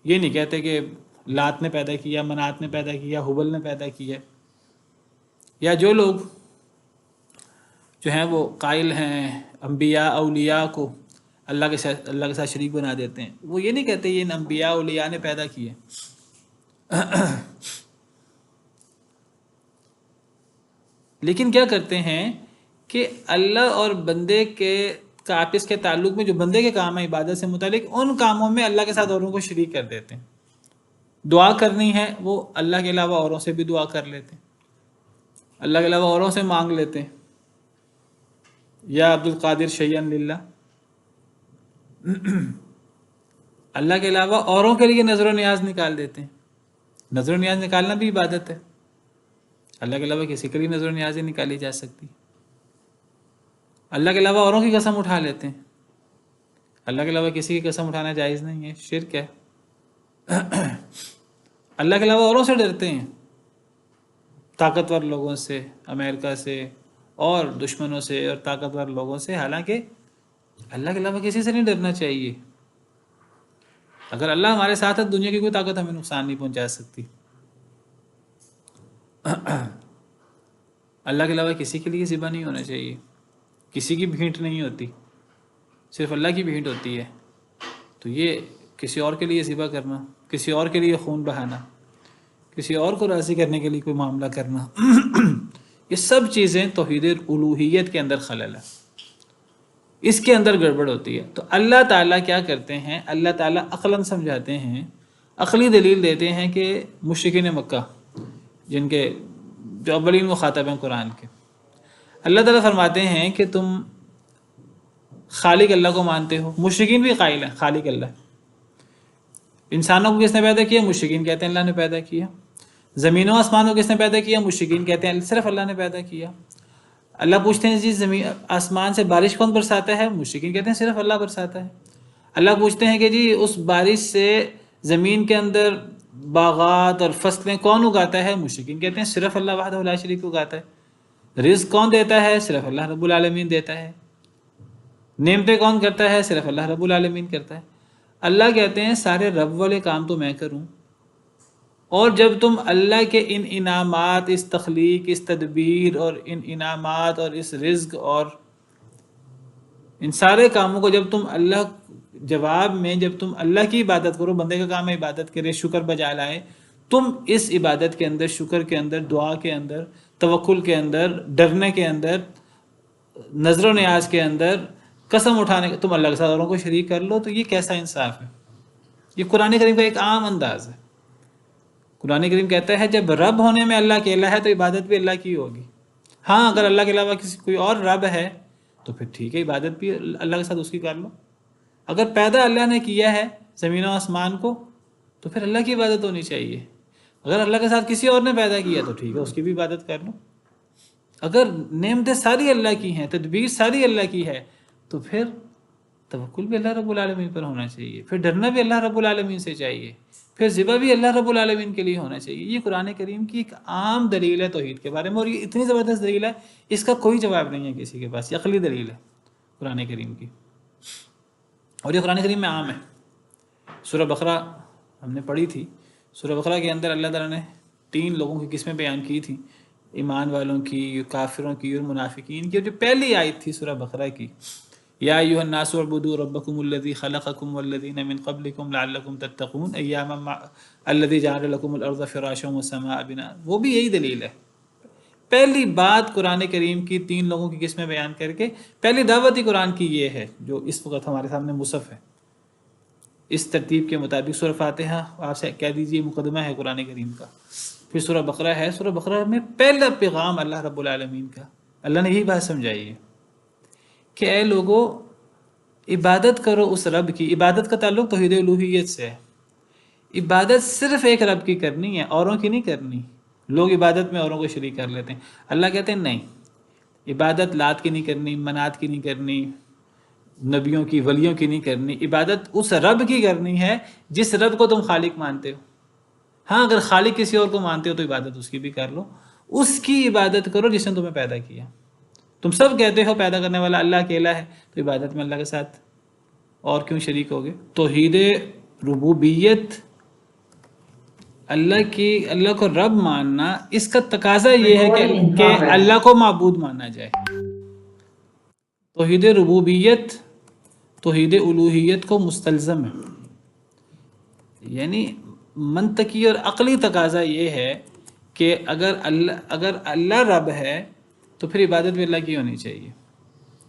یہ نہیں کہتے کہ لات نے پیدا کیا، منات نے پیدا کیا، حبل نے پیدا کیا۔ یا جو لوگ جو ہیں وہ قائل ہیں انبیاء اولیاء کو اللہ کے ساتھ شریک بنا دیتے ہیں، وہ یہ نہیں کہتے یہ ان انبیاء اولیاء نے پیدا کیے۔ لیکن کیا کرتے ہیں کہ اللہ اور بندے کے آپس کے تعلق میں جو بندے کے کام ہیں عبادت سے متعلق، ان کاموں میں اللہ کے ساتھ اوروں کو شریک کر دیتے ہیں۔ دعا کرنی ہے وہ اللہ کے علاوہ اوروں سے بھی دعا کر لیتے ہیں، اللہ کے علاوہ اوروں سے مانگ لیتے ہیں، یا عبد القادر شیئن للہ، اللہ کے علاوہ اوروں کے لیے نظر و نیاز نکال دیتے ہیں۔ نظر و نیاز نکالنا بھی عبادت ہے، اللہ کے علاوہ کسی کے لیے نظر و نیاز ہی نکالی جا سکتی۔ اللہ کے علاوہ اوروں کی قسم اٹھا لیتے ہیں، اللہ کے علاوہ کسی کی قسم اٹھانا جائز نہیں ہے، شرک ہے۔ اللہ کے علاوہ اوروں سے ڈرتے ہیں، طاقتور لوگوں سے، امریکہ سے اور دشمنوں سے اور طاقتور لوگوں سے، حالانکہ اللہ کے علاوہ کسی سے نہیں ڈرنا چاہیے۔ اگر اللہ ہمارے ساتھ ہے دنیا کی کوئی طاقت ہمیں نقصان نہیں پہنچا سکتی۔ اللہ کے علاوہ کسی کے لیے ذبح نہیں ہونا چاہیے، کسی کی بھینٹ نہیں ہوتی، صرف اللہ کی بھینٹ ہوتی ہے۔ تو یہ کسی اور کے لیے ذبح کرنا، کسی اور کے لیے خون بہانا، کسی اور کو راضی کرنے کے لیے کوئی معاملہ کرنا، یہ سب چیزیں توحید الوہیت کے اندر خلل ہے، اس کے اندر گڑبڑ ہوتی ہے۔ تو اللہ تعالیٰ کیا کرتے ہیں؟ اللہ تعالیٰ عقلاً سمجھاتے ہیں، عقلی دلیل دیتے ہیں کہ مشرکین مکہ جن کے جو اولین مخاطب ہیں قرآن کے. اللہ تعالیٰ فرماتے ہیں کہ تم خالق اللہ کو مانتے ہو. مشرکین بھی قائل ہیں خالق اللہ. انسانوں کو کس نے پیدا کیا؟ مشرکین کہتے ہیں اللہ نے پیدا کیا. زمین و آسمان کو کس نے پیدا کیا؟ مشرکین کہتے ہیں صرف اللہ نے پیدا کیا. اللہ پوچھتے ہیں جی زمین آسمان سے بارش کون برساتا ہے؟ مشرکین کہتے ہیں صرف اللہ برساتا ہے. اللہ پوچھتے ہیں کہ جی اس بارش سے زمین کے اندر باغات اور فصلیں کون اگاتا ہے؟ مشرکین کہتے ہیں صرف اللہ وحدہ لا شریک اگاتا ہے. رزق کون دیتا ہے؟ صرف اللہ رب العالمین دیتا ہے. نعمتیں کون کرتا ہے؟ صرف اللہ رب العالمین کرتا ہے. اللہ کہتے ہیں سارے رب والے کام تو میں کروں، اور جب تم اللہ کے ان انعامات، اس تخلیق، اس تدبیر اور ان انعامات اور اس رزق اور ان سارے کاموں کو جب تم اللہ جواب میں جب تم اللہ کی عبادت کرو، بندے کا کام ہے عبادت کرے، شکر بجا لائے، تم اس عبادت کے اندر، شکر کے اندر، دعا کے اندر، توکل کے اندر، ڈرنے کے اندر، نظر و نیاز کے اندر، قسم اٹھانے کے، تم اللہ کے ساتھ اوروں کو شریک کر لو، تو یہ کیسا انصاف ہے؟ یہ قرآن کریم کا ایک عام انداز ہے. قرآن کریم کہتا ہے جب رب ہونے میں اللہ اکیلا ہے تو عبادت بھی اللہ کی ہوگی. ہاں اگر اللہ کے علاوہ کوئی اور رب ہے تو پھر ٹھیک ہے، عبادت بھی اللہ کے ساتھ اس کی کر لو. اگر پیدا اللہ نے کیا ہے زمین و آسمان کو تو پھر اللہ کی عبادت ہونی چاہیے. اگر اللہ کے ساتھ کسی اور نے پیدا کیا تو ٹھیک ہے، اس کی بھی عبادت کر لو. اگر نعمتیں ساری اللہ کی ہیں، تدبیر ساری اللہ کی ہے، تو پھر توکل بھی اللہ رب العالمین پر ہونا چاہیے، پھر ڈرنا بھی اللہ رب العالمین سے چاہیے، پھر ذبح بھی اللہ رب العالمین کے لیے ہونا چاہیے. یہ قرآن کریم کی ایک عام دلیل ہے توحید کے بارے میں، اور یہ اتنی زبردست دلیل ہے اس کا کوئی جواب نہیں ہے کسی کے پاس. یہ عقلی دلیل ہے قرآن کریم کی، اور یہ قرآن کریم میں عام ہے. سورہ بقرہ ہم نے پڑھی تھی. سورہ بقرہ کے اندر اللہ تعالیٰ نے 3 لوگوں کی قسمیں بیان کی تھیں، ایمان والوں کی، کافروں کی اور منافقین کی. اور جو پہلی آیت تھی سورہ بقرہ کی، یا ایھا الناس اعبدوا ربکم الذی خلقکم والذین من قبلکم لعلکم تتقون ایاما الذی جعل لکم الارض فراشا والسماء بناء، وہ بھی یہی دلیل ہے. پہلی بات قرآن کریم کی 3 لوگوں کی قسمیں بیان کر کے پہلی دعوت ہی قرآن کی یہ ہے جو اس وقت ہمارے سامنے مصحف ہے. اس ترتیب کے مطابق سورہ فاتحہ آپ سے کہہ دیجئے مقدمہ ہے قرآن کریم کا، پھر سورہ بقرہ ہے. سورہ بقرہ میں پہلا پیغام اللہ رب العالمین کا، اللہ نے یہی بات سمجھائی ہے کہ اے لوگو عبادت کرو اس رب کی. عبادت کا تعلق توحید الوہیت سے ہے. عبادت صرف ایک رب کی کرنی ہے، اوروں کی نہیں کرنی. لوگ عبادت میں اوروں کو شریک کر لیتے ہیں. اللہ کہتے ہیں نہیں، عبادت لات کی نہیں کرنی، منات کی نہیں کرنی، نبیوں کی، ولیوں کی نہیں کرنی. عبادت اس رب کی کرنی ہے جس رب کو تم خالق مانتے ہو. ہاں اگر خالق کسی اور کو مانتے ہو تو عبادت اس کی بھی کر لو. اس کی عبادت کرو جس نے تمہیں پیدا کیا. تم سب کہتے ہو پیدا کرنے والا اللہ اکیلا ہے، تو عبادت میں اللہ کے ساتھ اور کیوں شریک ہوگے؟ توحید ربوبیت، اللہ کو رب ماننا، اس کا تقاضا یہ ہے کہ اللہ کو معبود مانا جائے. توحید ربوبیت توحید الوہیت کو مستلزم ہے. یعنی منطقی اور عقلی تقاضا یہ ہے کہ اگر اللہ رب ہے تو پھر عبادت بھی اللہ کی ہونی چاہیے.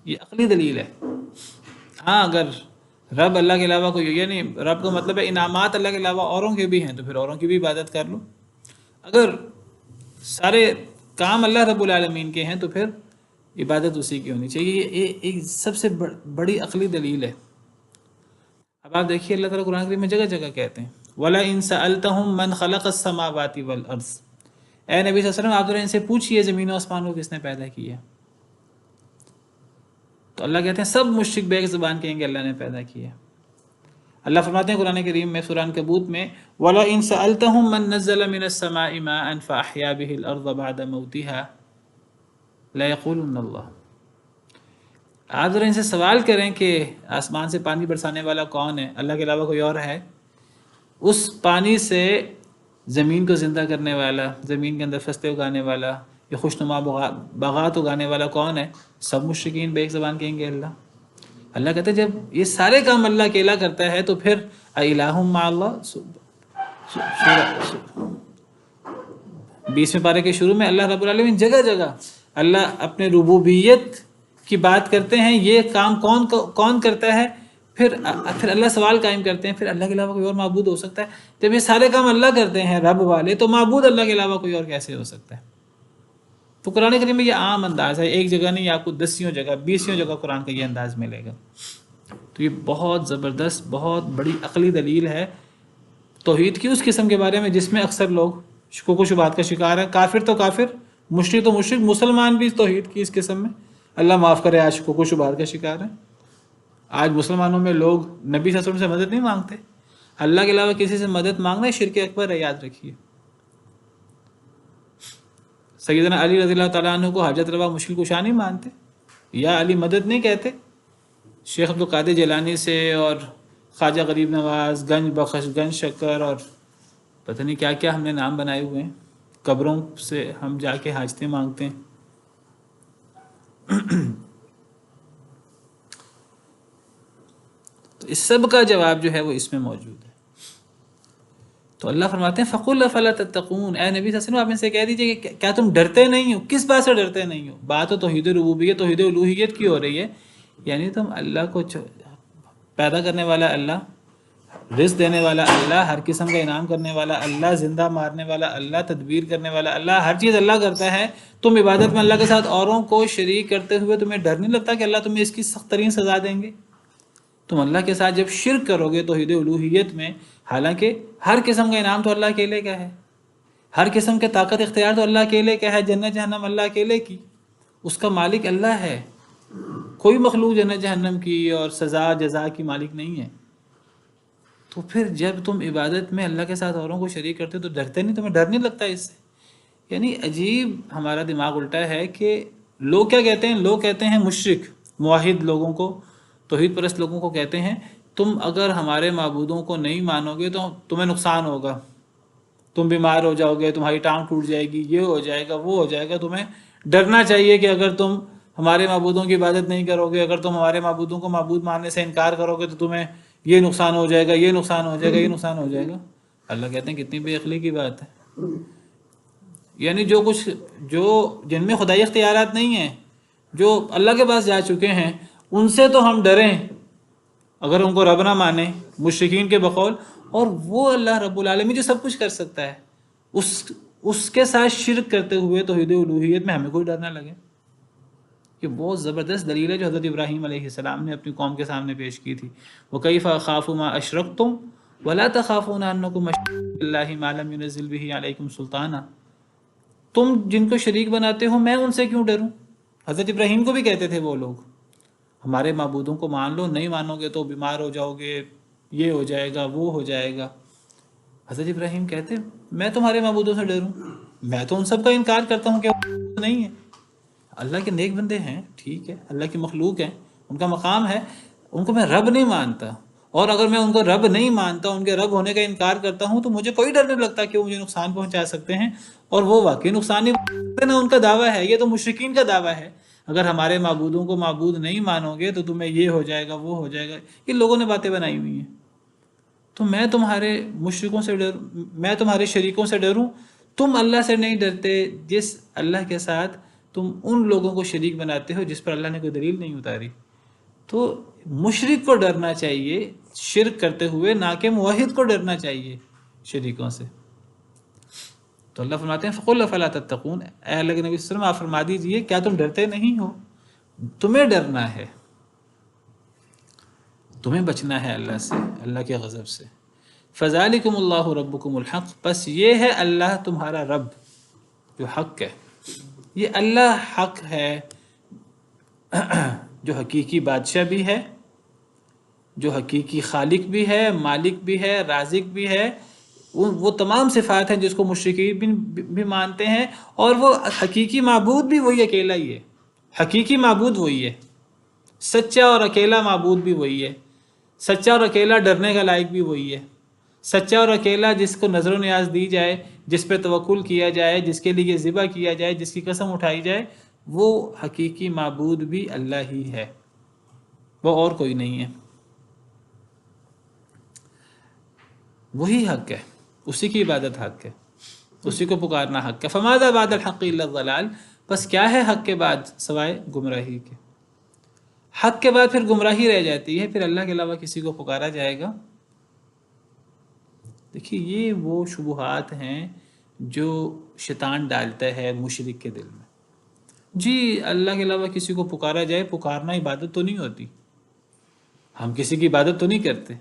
یہ عقلی دلیل ہے. ہاں اگر رب اللہ کے علاوہ کوئی، یعنی رب کا مطلب ہے انعامات اللہ کے علاوہ اوروں کے بھی ہیں تو پھر اوروں کی بھی عبادت کر لو. اگر سارے کام اللہ رب العالمین کے ہیں تو پھر عبادت اسی کی ہونی چاہیے. یہ ایک سب سے بڑی عقلی دلیل ہے. اب آپ دیکھیے اللہ تعالیٰ قرآن کریم میں جگہ جگہ کہتے ہیں وَلَئِن سَأَلْتَهُم مَّنْ خَلَقَ السَّمَاوَاتِ وَالْأَرْضِ. اے نبی صلی اللہ علیہ وسلم آپ ذرا ان سے پوچھئے زمین و آسمان کو کس نے پیدا کیا. تو اللہ کہتے ہیں سب مشرک بیک زبان کہیں گے اللہ نے پیدا کیا. اللہ فرماتے ہیں قرآن کریم میں سورہ عنکبوت میں وَلَئِن سَأَلْتَهُم مَّن نَّزَّلَ مِنَ السَّمَاءِ مَاءً فَأَحْيَا بِهِ الْأَرْضَ بَعْدَ مَوْتِهَا لَيَقُولُنَّ اللَّهُ. آپ ذرا ان سے سوال کریں کہ آسمان سے پانی برسانے والا کون ہے، اللہ کے علاوہ کوئی اور ہے؟ اس پانی سے زمین کو زندہ کرنے والا، زمین کے اندر فصلیں اگانے والا، یہ خوشنما باغات اگانے والا کون ہے؟ سب مشرکین بے ایک زبان کہیں گے اللہ. اللہ کہتے ہیں جب یہ سارے کام اللہ اکیلا کرتا ہے تو پھر الہ مع اللہ. 20ویں پارے کے شروع میں اللہ رب العالمین جگہ جگہ اللہ اپنے ربوبیت کی بات کرتے ہیں. یہ کام کون کرتا ہے؟ پھر اللہ سوال قائم کرتے ہیں، پھر اللہ کے علاوہ کوئی اور معبود ہو سکتا ہے؟ جب یہ سارے کام اللہ کرتے ہیں رب والے، تو معبود اللہ کے علاوہ کوئی اور کیسے ہو سکتا ہے؟ تو قرآن کریم میں یہ عام انداز ہے، ایک جگہ نہیں، آپ کو 10 جگہ 20 جگہ قرآن کا یہ انداز ملے گا۔ تو یہ بہت زبردست، بہت بڑی عقلی دلیل ہے توحید کی اس قسم کے بارے میں جس میں اکثر لوگ شکوک و شبہات کا شکار ہیں۔ کافر تو کافر، مشرک تو مشرک، مسلمان بھی توحید کی اس قسم میں اللہ معاف کرے آج شکوک و شبہات کا شکار ہیں۔ آج مسلمانوں میں لوگ نبی صلی اللہ علیہ وسلم سے مدد نہیں مانگتے، اللہ کے علاوہ کسی سے مدد مانگنا شرک اکبر ہے، یاد رکھیے۔ سیدنا علی رضی اللہ تعالیٰ عنہ کو حاجت روا مشکل کشا نہیں مانتے، یا علی مدد نہیں کہتے۔ شیخ عبدالقادر جیلانی سے اور خواجہ غریب نواز، گنج بخش، گنج شکر اور پتہ نہیں کیا کیا ہم نے نام بنائے ہوئے ہیں، قبروں سے ہم جا کے حاجتیں مانگتے ہیں۔ تو اس سب کا جواب جو ہے وہ اس میں موجود ہے۔ تو اللہ فرماتے ہیں فَقُلْ فَلَا تَتَّقُونَ، اے نبی صلی اللہ علیہ وسلم آپ ان سے کہہ دیجئے کہ کیا تم ڈرتے نہیں ہو؟ کس بات سے ڈرتے نہیں ہو؟ بات تو توحید ربوبیت، توحید الوہیت کی ہو رہی ہے، یعنی تم اللہ کو پیدا کرنے والا اللہ، رزق دینے والا اللہ، ہر قسم کا انعام کرنے والا اللہ، زندہ مارنے والا اللہ، تدبیر کرنے والا اللہ، ہر چیز اللہ کرتا ہے۔ تم عبادت میں اللہ کے ساتھ اوروں کو شریک کرتے ہوئے تمہیں ڈر نہیں لگتا کہ اللہ تمہیں اس کی سخت ترین سزا دیں گے؟ تم اللہ کے ساتھ جب شرک کرو گے توحید الوہیت میں، حالانکہ ہر قسم کا انعام تو اللہ اکیلے کا ہے، ہر قسم کے طاقت اختیار تو اللہ اکیلے کا ہے، جنت جہنم اللہ اکیلے کی، اس کا مالک اللہ ہے، کوئی مخلوق جنت جہنم کی اور سزا جزا کی مالک نہیں ہے۔ تو پھر جب تم عبادت میں اللہ کے ساتھ اوروں کو شریک کرتے تو ڈرتے نہیں؟ تمہیں ڈر نہیں لگتا اس سے؟ یعنی عجیب ہمارا دماغ الٹا ہے کہ لوگ کیا کہتے ہیں؟ لوگ کہتے ہیں، مشرک موحد لوگوں کو، توحید پرست لوگوں کو کہتے ہیں تم اگر ہمارے معبودوں کو نہیں مانو گے تو تمہیں نقصان ہوگا، تم بیمار ہو جاؤ گے، تمہاری ٹانگ ٹوٹ جائے گی، یہ ہو جائے گا، وہ ہو جائے گا، تمہیں ڈرنا چاہیے کہ اگر تم ہمارے معبودوں کی عبادت نہیں کرو گے، اگر تم ہمارے معبودوں کو معبود ماننے سے انکار کرو گے تو تمہیں یہ نقصان ہو جائے گا، یہ نقصان ہو جائے گا، یہ نقصان ہو جائے گا۔ اللہ کہتے ہیں کتنی بے عقلی کی بات ہے، یعنی جن میں خدائی اختیارات نہیں ہیں، جو اللہ کے پاس جا چکے ہیں، ان سے تو ہم ڈریں اگر ان کو رب نہ مانیں مشرکین کے بقول، اور وہ اللہ رب العالمین جو سب کچھ کر سکتا ہے اس کے ساتھ شرک کرتے ہوئے توحید الوہیت میں ہمیں کوئی ڈر نہ لگے۔ یہ بہت زبردست دلیل ہے جو حضرت ابراہیم علیہ السلام نے اپنی قوم کے سامنے پیش کی تھی۔ وَكَيْفَ أَخَافُ مَا أَشْرَكْتُمْ وَلَا تَخَافُونَ أَنَّكُمْ أَشْرَكْتُم بِاللَّهِ مَا لَمْ يُنَزِّلْ بِهِ عَلَيْكُمْ سُلْطَانًا، تم جن کو شریک بناتے ہو میں ان سے کیوں ڈروں؟ حضرت ابراہیم کو بھی کہتے تھے وہ لوگ ہمارے معبودوں کو مان لو، نہیں مانو گے تو بیمار ہو جاؤ گے، یہ ہو جائے گا، وہ ہو جائے گا۔ حضرت ابراہیم کہتے میں تمہارے معبودوں سے ڈروں؟ میں تو ان سب کا انکار کرتا ہوں کہ وہ نہیں ہے، اللہ کے نیک بندے ہیں، ٹھیک ہے، اللہ کی مخلوق ہیں، ان کا مقام ہے، ان کو میں رب نہیں مانتا، اور اگر میں ان کو رب نہیں مانتا، ان کے رب ہونے کا انکار کرتا ہوں تو مجھے کوئی ڈر نہیں لگتا کہ وہ مجھے نقصان پہنچا سکتے ہیں، اور وہ واقعی نقصان نہیں پہنچاتے، نہ ان کا دعویٰ ہے، یہ تو مشرکین کا دعویٰ ہے اگر ہمارے معبودوں کو معبود نہیں مانو گے تو تمہیں یہ ہو جائے گا، وہ ہو جائے گا۔ یہ لوگوں نے باتیں بنائی ہوئی ہیں۔ تو میں تمہارے مشرکوں سے میں تمہارے شریکوں سے ڈروں؟ تم اللہ سے نہیں ڈرتے جس اللہ کے ساتھ تم ان لوگوں کو شریک بناتے ہو جس پر اللہ نے کوئی دلیل نہیں اتاری۔ تو مشرک کو ڈرنا چاہیے شرک کرتے ہوئے، نہ کہ موحد کو ڈرنا چاہیے شریکوں سے۔ تو اللہ فرماتے ہیں فَقُلْ فَلَا تَتَّقُونَ، اے اللہ کے نبی صلی اللہ علیہ وسلم آپ فرما دیجئے کیا تم ڈرتے نہیں ہو؟ تمہیں ڈرنا ہے، تمہیں بچنا ہے اللہ سے، اللہ کے غضب سے۔ فَذَلِكُمُ اللَّهُ رَبُّكُمُ الْحَقُّ، بس یہ ہے اللہ تمہارا رب جو حق ہے، یہ اللہ حق ہے جو حقیقی بادشاہ بھی ہے، جو حقیقی خالق بھی ہے، مالک بھی ہے، رازق بھی ہے، وہ تمام صفات ہیں جس کو مشرکین بھی مانتے ہیں، اور وہ حقیقی معبود بھی وہی اکیلا ہی ہے، حقیقی معبود وہی ہے، سچا اور اکیلا معبود بھی وہی ہے، سچا اور اکیلا ڈرنے کا لائق بھی وہی ہے، سچا اور اکیلا جس کو نظر و نیاز دی جائے، جس پہ توکل کیا جائے، جس کے لیے ذبح کیا جائے، جس کی قسم اٹھائی جائے، وہ حقیقی معبود بھی اللہ ہی ہے، وہ اور کوئی نہیں ہے، وہی حق ہے، اسی کی عبادت حق ہے، اسی کو پکارنا حق ہے۔ فَمَاذَا بَعْدَ الْحَقِّ إِلَّا الضَّلَالُ، بس کیا ہے حق کے بعد سوائے گمراہی کے۔ حق کے بعد پھر گمراہی رہ جاتی ہے، پھر اللہ کے علاوہ کسی کو پکارا جائے گا۔ دیکھیے یہ وہ شبہات ہیں جو شیطان ڈالتا ہے مشرک کے دل میں۔ جی اللہ کے علاوہ کسی کو پکارا جائے، پکارنا عبادت تو نہیں ہوتی، ہم کسی کی عبادت تو نہیں کرتے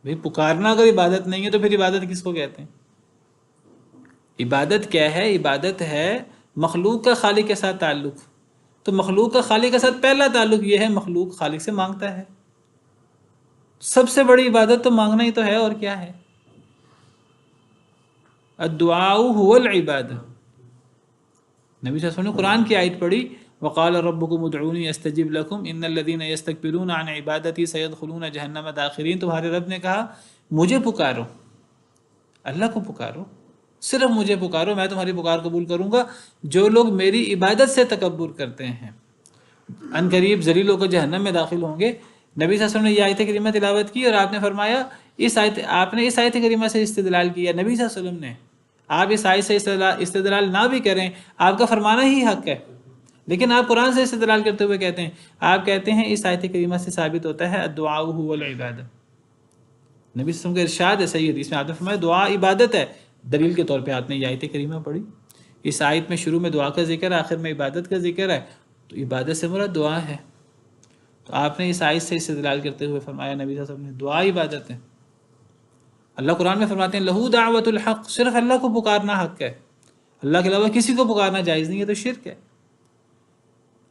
بھئی، پکارنا اگر عبادت نہیں ہے تو پھر عبادت کس کو کہتے ہیں؟ عبادت کیا ہے؟ عبادت ہے مخلوق کا خالق کے ساتھ تعلق، تو مخلوق کا خالق کے ساتھ پہلا تعلق یہ ہے مخلوق خالق سے مانگتا ہے، سب سے بڑی عبادت تو مانگنا ہی تو ہے، اور کیا ہے؟ الدعاء هو العبادہ۔ نبی صلی اللہ علیہ وسلم نے قرآن کی آیت پڑھی، وقال ربکم ادعونی استجب لکم ان الذین یستکبرون عن عبادتی سیدخلون جہنم داخرین، تمہارے رب نے کہا مجھے پکارو، اللہ کو پکارو، صرف مجھے پکارو، میں تمہاری پکار قبول کروں گا۔ جو لوگ میری عبادت سے تکبر کرتے ہیں ان قریب ذلیل ہو کر جہنم میں داخل ہوں گے۔ نبی صلی اللہ علیہ وسلم نے یہ آیت کریمہ تلاوت کی اور آپ نے فرمایا آپ نے اس آیت کریمہ سے استدلال کیا، نبی صلی اللہ علیہ وسلم نے، آپ اس آیت سے استدلال نہ بھی کریں، آپ کا فرمانا ہی حق ہے، لیکن آپ قرآن سے استدلال کرتے ہوئے کہتے ہیں، آپ کہتے ہیں اس آیت کریمہ سے ثابت ہوتا ہے الدعاء هو العبادہ۔ نبی صلی اللہ علیہ وسلم کا ارشاد ہے صحیح حدیث میں، آپ نے فرمایا دعا عبادت ہے، دلیل کے طور پہ آپ نے یہ آیت کریمہ پڑھی۔ اس آیت میں شروع میں دعا کا ذکر ہے، آخر میں عبادت کا ذکر ہے، تو عبادت سے مراد دعا ہے، تو آپ نے اس آیت سے استدلال کرتے ہوئے فرمایا نبی صلی اللہ علیہ وسلم نے دعا عبادت ہے۔ اللہ قرآن میں فرماتے ہیں لہو دعوت الحق، صرف اللہ کو پکارنا حق ہے، اللہ کے علاوہ کسی کو پکارنا جائز نہیں ہے، تو شرک ہے۔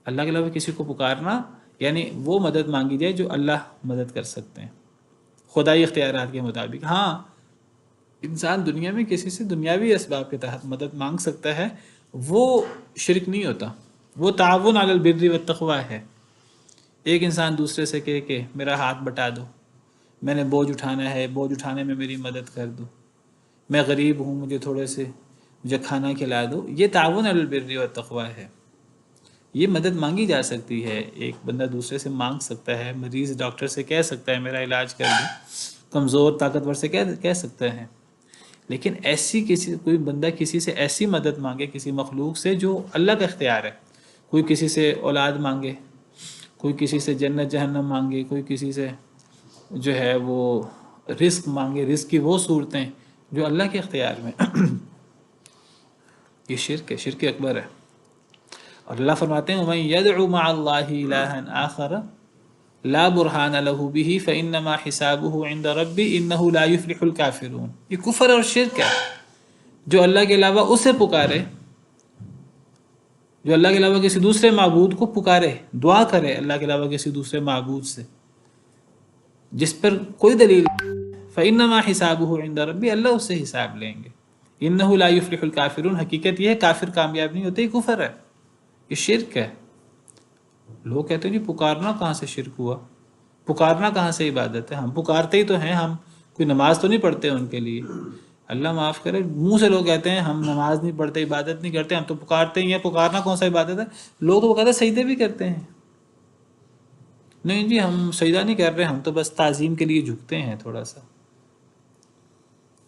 اللہ کے علاوہ کسی کو پکارنا یعنی وہ مدد مانگی جائے جو اللہ مدد کر سکتے ہیں خدائی اختیارات کے مطابق۔ ہاں انسان دنیا میں کسی سے دنیاوی اسباب کے تحت مدد مانگ سکتا ہے، وہ شرک نہیں ہوتا، وہ تعاون علی البر والتقوی ہے۔ ایک انسان دوسرے سے کہے کہ میرا ہاتھ بٹا دو، میں نے بوجھ اٹھانا ہے، بوجھ اٹھانے میں میری مدد کر دو، میں غریب ہوں مجھے کھانا کھلا دو، یہ تعاون علی البر والتقوی ہے، یہ مدد مانگی جا سکتی ہے۔ ایک بندہ دوسرے سے مانگ سکتا ہے، مریض ڈاکٹر سے کہہ سکتا ہے میرا علاج کر دو، کمزور طاقتور سے کہہ سکتا ہے، لیکن کوئی بندہ کسی سے ایسی مدد مانگے کسی مخلوق سے جو اللہ کا اختیار ہے، کوئی کسی سے اولاد مانگے، کوئی کسی سے جنت جہنم مانگے، کوئی کسی سے جو ہے وہ رزق مانگے، رزق کی وہ صورتیں جو اللہ کے اختیار میں، یہ شرک ہے، شرک اکبر ہے۔ اور اللہ فرماتے ہیں وَمَن يَدْعُ مَعَ اللَّهِ إِلَٰهًا آخَرَ لَا بُرْهَانَ لَهُ بِهِ فَإِنَّمَا حِسَابُهُ عِندَ رَبِّهِ إِنَّهُ لَا يُفْلِحُ الْكَافِرُونَ۔ یہ کفر اور شرک ہے، جو اللہ کے علاوہ اسے پکارے، جو اللہ کے علاوہ کسی دوسرے معبود کو پکارے، دعا کرے اللہ کے علاوہ کسی دوسرے معبود سے جس پر کوئی دلیل، فَإِنَّمَا حِسَابُهُ عِندَ رَبِّهِ، اللہ اس سے حساب لیں گے۔ إِنَّهُ لَا يُفْلِحُ الْكَافِرُونَ، حقیقت یہ ہے کافر کامیاب نہیں ہوتے، یہ کفر ہے، یہ شرک ہے۔ لوگ کہتے ہیں جی پکارنا کہاں سے شرک ہوا، پکارنا کہاں سے عبادت ہے، ہم پکارتے ہی تو ہیں، ہم کوئی نماز تو نہیں پڑھتے ان کے لیے، اللہ معاف کرے، منہ سے لوگ کہتے ہیں ہم نماز نہیں پڑھتے، عبادت نہیں کرتے، ہم تو پکارتے ہی ہیں، پکارنا کون سا عبادت ہے؟ لوگ تو باقاعدہ سجدے بھی کرتے ہیں، نہیں جی ہم سجدہ نہیں کر رہے، ہم تو بس تعظیم کے لیے جھکتے ہیں تھوڑا سا۔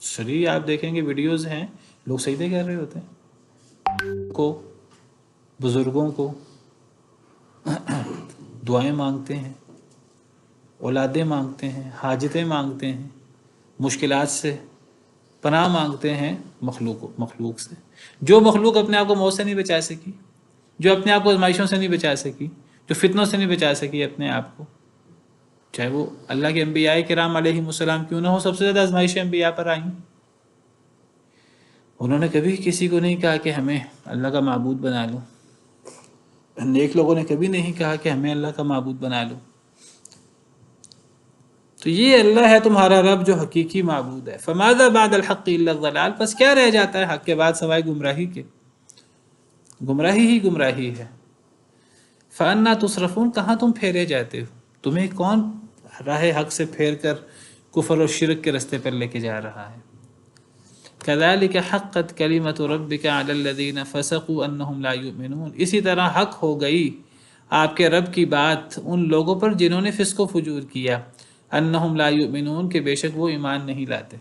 شریع آپ دیکھیں گے ویڈیوز ہیں، لوگ سجدے کر رہے ہوتے ہیں، کو بزرگوں کو دعائیں مانگتے ہیں، اولادیں مانگتے ہیں، حاجتیں مانگتے ہیں، مشکلات سے پناہ مانگتے ہیں مخلوق سے، جو مخلوق اپنے آپ کو موت سے نہیں بچا سکی، جو اپنے آپ کو آزمائشوں سے نہیں بچا سکی، جو فتنوں سے نہیں بچا سکی اپنے آپ کو، چاہے وہ اللہ کے انبیاء کرام علیہ السلام کیوں نہ ہو، سب سے زیادہ آزمائشیں انبیاء پر آئیں، انہوں نے کبھی کسی کو نہیں کہا کہ ہمیں اللہ کا معبود بنا لو، نیک لوگوں نے کبھی نہیں کہا کہ ہمیں اللہ کا معبود بنا لو۔ تو یہ اللہ ہے تمہارا رب جو حقیقی معبود ہے۔ فَمَاذَا بَعْدَ الْحَقِّ إِلَّا الضَّلَالُ، پس کیا رہ جاتا ہے حق کے بعد سوائے گمراہی کے، گمراہی ہی گمراہی ہے۔ فَأَنَّا تُصْرَفُونَ، کہاں تم پھیرے جاتے ہو، تمہیں کون راہ حق سے پھیر کر کفر و شرک کے رستے پر لے کے جا رہا ہے۔ كَذَلِكَ حَقَّتْ كَلِمَةُ رَبِّكَ عَلَى الَّذِينَ فَسَقُوا أَنَّهُمْ لَا يُؤْمِنُونَ، اسی طرح حق ہو گئی آپ کے رب کی بات ان لوگوں پر جنہوں نے فسق و فجور کیا، انہم لا یؤمنون، کہ بے شک وہ ایمان نہیں لاتے۔